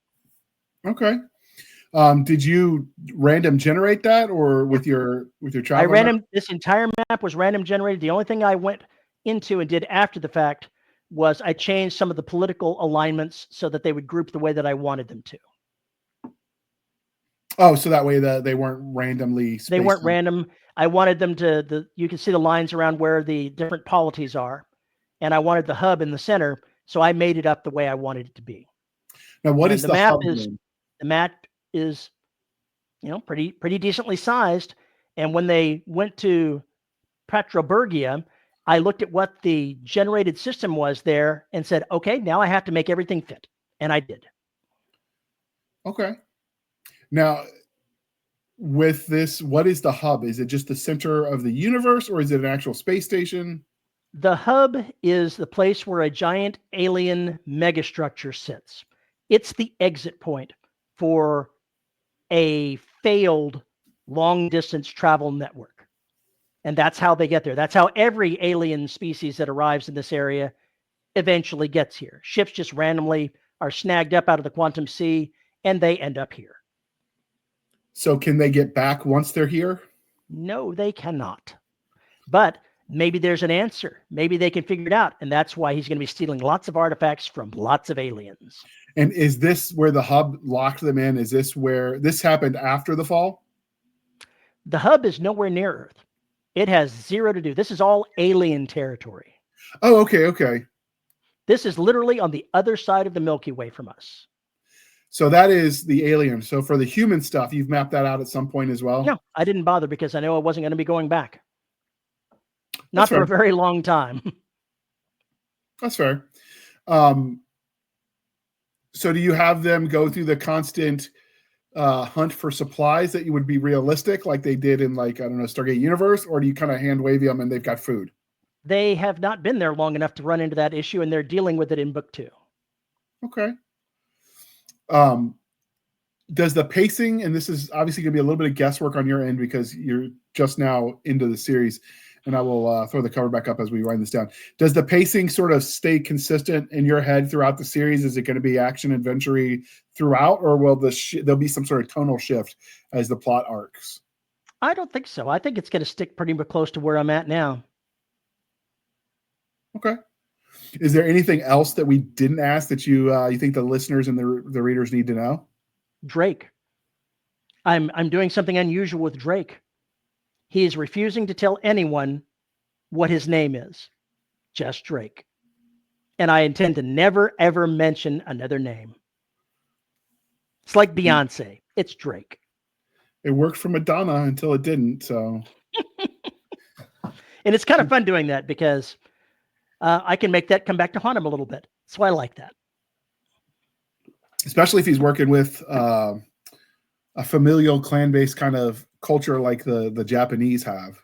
Okay. Did you random generate that, or with your travel?
This entire map was random generated. The only thing I went into and did after the fact was I changed some of the political alignments so that they would group the way that I wanted them to.
Oh, so that way they weren't randomly spaced.
They weren't random. I wanted them to, you can see the lines around where the different polities are. And I wanted the hub in the center. So I made it up the way I wanted it to be.
Now, what is the
map
hub?
The map is, pretty decently sized. And when they went to Petroburgia, I looked at what the generated system was there and said, okay, now I have to make everything fit. And I did.
Okay. Now, with this, what is the hub? Is it just the center of the universe, or is it an actual space station?
The hub is the place where a giant alien megastructure sits. It's the exit point for a failed long-distance travel network. And that's how they get there. That's how every alien species that arrives in this area eventually gets here. Ships just randomly are snagged up out of the quantum sea, and they end up here. So
can they get back once they're here?
No, they cannot. But maybe there's an answer. Maybe they can figure it out. And that's why he's going to be stealing lots of artifacts from lots of aliens.
And is this where the hub locked them in? Is this where this happened after the fall?
The hub is nowhere near Earth. It has zero to do. This is all alien territory.
Oh, okay, okay.
This is literally on the other side of the Milky Way from us.
So that is the alien. So for the human stuff, you've mapped that out at some point as well?
No, I didn't bother because I know I wasn't going to be going back. Not for a very long time.
That's fair. So do you have them go through the constant hunt for supplies that you would be realistic like they did in, like, I don't know, Stargate Universe, or do you kind of hand wave them and they've got food?
They have not been there long enough to run into that issue, and they're dealing with it in book 2.
Okay. Does the pacing, and this is obviously going to be a little bit of guesswork on your end because you're just now into the series, and I will throw the cover back up as we wind this down. Does the pacing sort of stay consistent in your head throughout the series? Is it going to be action adventure-y throughout, or will there'll be some sort of tonal shift as the plot arcs?
I don't think so. I think it's going to stick pretty close to where I'm at now.
Okay. Is there anything else that we didn't ask that you think the listeners and the readers need to know?
Drake. I'm doing something unusual with Drake. He is refusing to tell anyone what his name is. Just Drake. And I intend to never, ever mention another name. It's like Beyonce. It's Drake.
It worked for Madonna until it didn't. So,
and it's kind of fun doing that because I can make that come back to haunt him a little bit. That's why I like that.
Especially if he's working with a familial clan-based kind of culture like the Japanese have.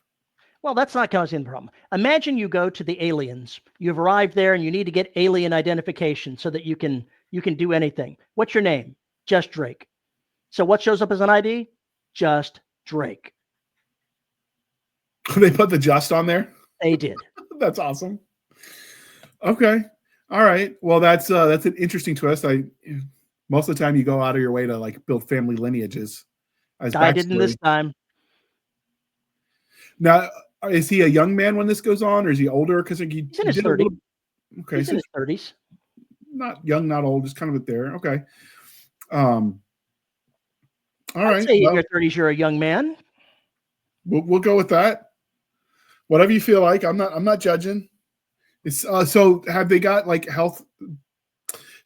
Well, that's not causing the problem. Imagine you go to the aliens. You've arrived there and you need to get alien identification so that you can do anything. What's your name? Just Drake. So what shows up as an ID? Just Drake.
They put the just on there?
They did.
That's awesome. Okay. All right. Well, that's an interesting twist. Most of the time you go out of your way to like build family lineages.
I didn't this time.
Now, is he a young man when this goes on, or is he older? Because he's
in his 30s.
Okay,
he's in his 30s.
Not young, not old, just kind of there. Okay. All right.
I'd say in your 30s, you're a young man.
We'll go with that. Whatever you feel like. I'm not judging. It's so have they got like health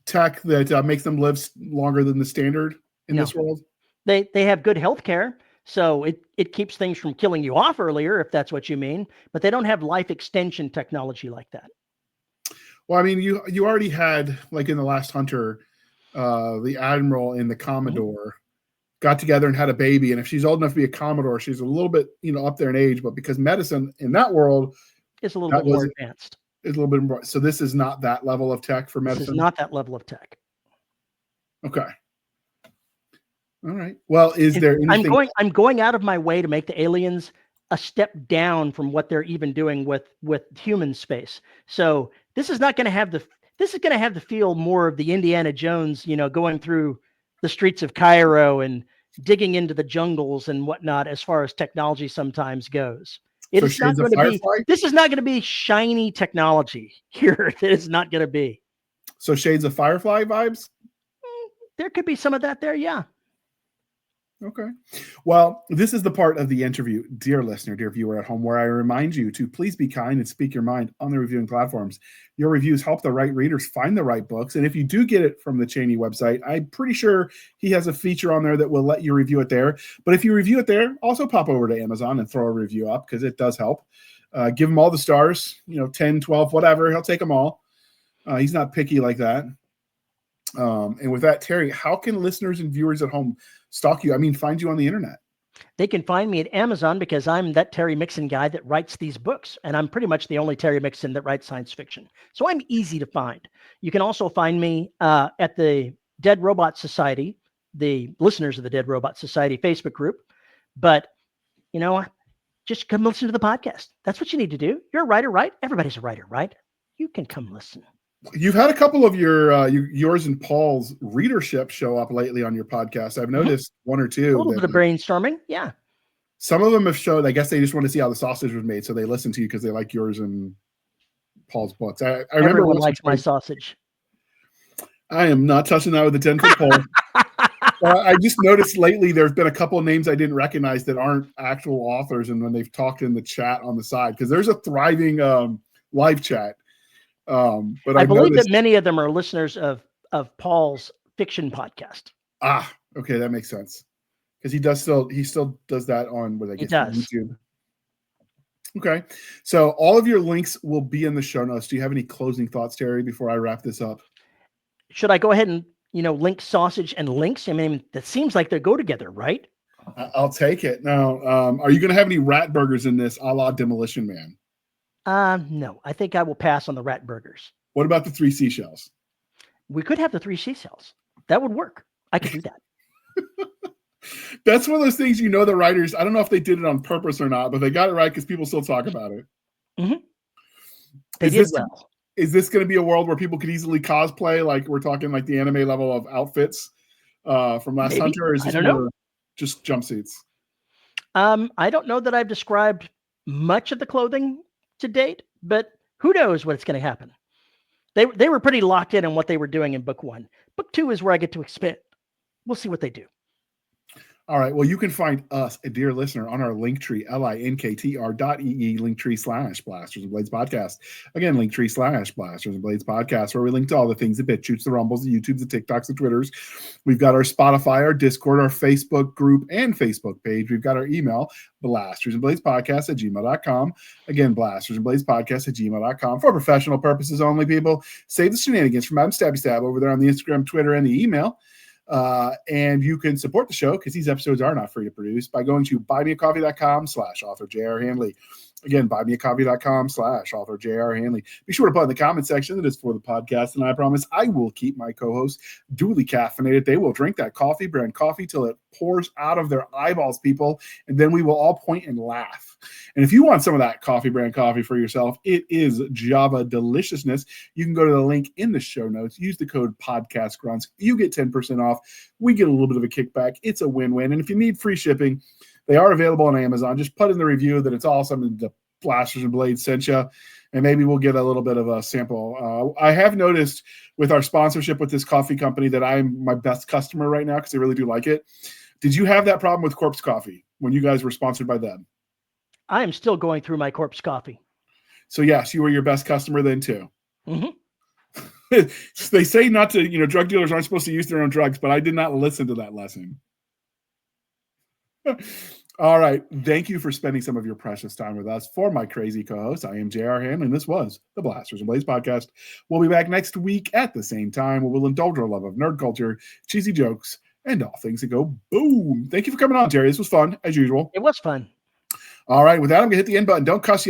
tech that makes them live longer than the standard in this world?
They have good health care, so it keeps things from killing you off earlier, if that's what you mean. But they don't have life extension technology like that.
Well, I mean, you already had, like in The Last Hunter, the Admiral and the Commodore got together and had a baby. And if she's old enough to be a Commodore, she's a little bit, up there in age. But because medicine in that world
is a little bit more advanced.
It's a little bit more. So this is not that level of tech for medicine?
This is not that level of tech.
Okay. All right. Well, is there anything?
I'm going out of my way to make the aliens a step down from what they're even doing with human space. So this is not going to have the feel more of the Indiana Jones, going through the streets of Cairo and digging into the jungles and whatnot as far as technology sometimes goes. This is not going to be shiny technology here. It is not going to be.
So shades of Firefly vibes?
There could be some of that there, yeah.
Okay. Well, this is the part of the interview, dear listener, dear viewer at home, where I remind you to please be kind and speak your mind on the reviewing platforms. Your reviews help the right readers find the right books. And if you do get it from the Chaney website, I'm pretty sure he has a feature on there that will let you review it there. But if you review it there, also pop over to Amazon and throw a review up because it does help. Give him all the stars, 10, 12, whatever. He'll take them all. He's not picky like that. And with that, Terry, how can listeners and viewers at home stalk you? I mean, find you on the internet?
They can find me at Amazon because I'm that Terry Mixon guy that writes these books. And I'm pretty much the only Terry Mixon that writes science fiction. So I'm easy to find. You can also find me at the Dead Robot Society, the listeners of the Dead Robot Society Facebook group. But, just come listen to the podcast. That's what you need to do. You're a writer, right? Everybody's a writer, right? You can come listen.
You've had a couple of yours and Paul's readership show up lately on your podcast. I've noticed one or two.
A little bit of brainstorming, yeah.
Some of them have showed, I guess they just want to see how the sausage was made, so they listen to you because they like yours and Paul's books. I remember
Everyone likes my sausage.
I am not touching that with a 10-foot pole. I just noticed lately there's been a couple of names I didn't recognize that aren't actual authors, and when they've talked in the chat on the side, because there's a thriving live chat. But
I believe that many of them are listeners of Paul's fiction podcast.
Okay, that makes sense. Because he still does that on what I guess YouTube. Okay, so all of your links will be in the show notes. Do you have any closing thoughts, Terry, before I wrap this up?
Should I go ahead and link sausage and links? I mean, that seems like they go together, right?
I'll take it. Now, are you going to have any rat burgers in this, a la Demolition Man?
No, I think I will pass on the rat burgers.
What about the 3 seashells?
We could have the 3 seashells. That would work. I could do that.
That's one of those things, the writers, I don't know if they did it on purpose or not, but they got it right because people still talk about it.
Mm-hmm. They did well.
Is this going to be a world where people could easily cosplay? Like we're talking like the anime level of outfits from Last Hunter? Or is this more just jumpsuits?
I don't know that I've described much of the clothing to date, but who knows what's going to happen. They were pretty locked in on what they were doing in book 1. Book 2 is where I get to expand. We'll see what they do.
All right. Well, you can find us, a dear listener, on our Linktree, linktr.ee, Linktree/Blasters and Blades Podcast. Again, Linktree/Blasters and Blades Podcast, where we link to all the things, the BitChutes, the Rumbles, the YouTubes, the TikToks, the Twitters. We've got our Spotify, our Discord, our Facebook group and Facebook page. We've got our email, blastersandbladespodcast@gmail.com. Again, blastersandbladespodcast@gmail.com. For professional purposes only, people. Save the shenanigans from Madam Stabby Stab over there on the Instagram, Twitter, and the email. And you can support the show because these episodes are not free to produce by going to buymeacoffee.com/author J.R. Handley. Again, buymeacoffee.com/author J.R. Handley. Be sure to put in the comment section that it's for the podcast, and I promise I will keep my co-hosts duly caffeinated. They will drink that coffee brand coffee till it pours out of their eyeballs, people, and then we will all point and laugh. And if you want some of that coffee brand coffee for yourself, it is Java Deliciousness. You can go to the link in the show notes. Use the code PODCASTGRUNTS. You get 10% off. We get a little bit of a kickback. It's a win-win. And if you need free shipping, they are available on Amazon. Just put in the review that it's awesome and the Blasters and Blades sent you, and maybe we'll get a little bit of a sample. I have noticed with our sponsorship with this coffee company that I'm my best customer right now because they really do like it. Did you have that problem with Corpse Coffee when you guys were sponsored by them?
I am still going through my Corpse Coffee.
So yes, you were your best customer then too.
Mm-hmm.
They say not to, drug dealers aren't supposed to use their own drugs, but I did not listen to that lesson. All right. Thank you for spending some of your precious time with us. For my crazy co-host, I am J.R. Handley, and this was the Blasters and Blades Podcast. We'll be back next week at the same time, where we'll indulge our love of nerd culture, cheesy jokes, and all things that go boom. Thank you for coming on, Jerry. This was fun, as usual.
It was fun.
All right. With that, I'm going to hit the end button. Don't cuss yet.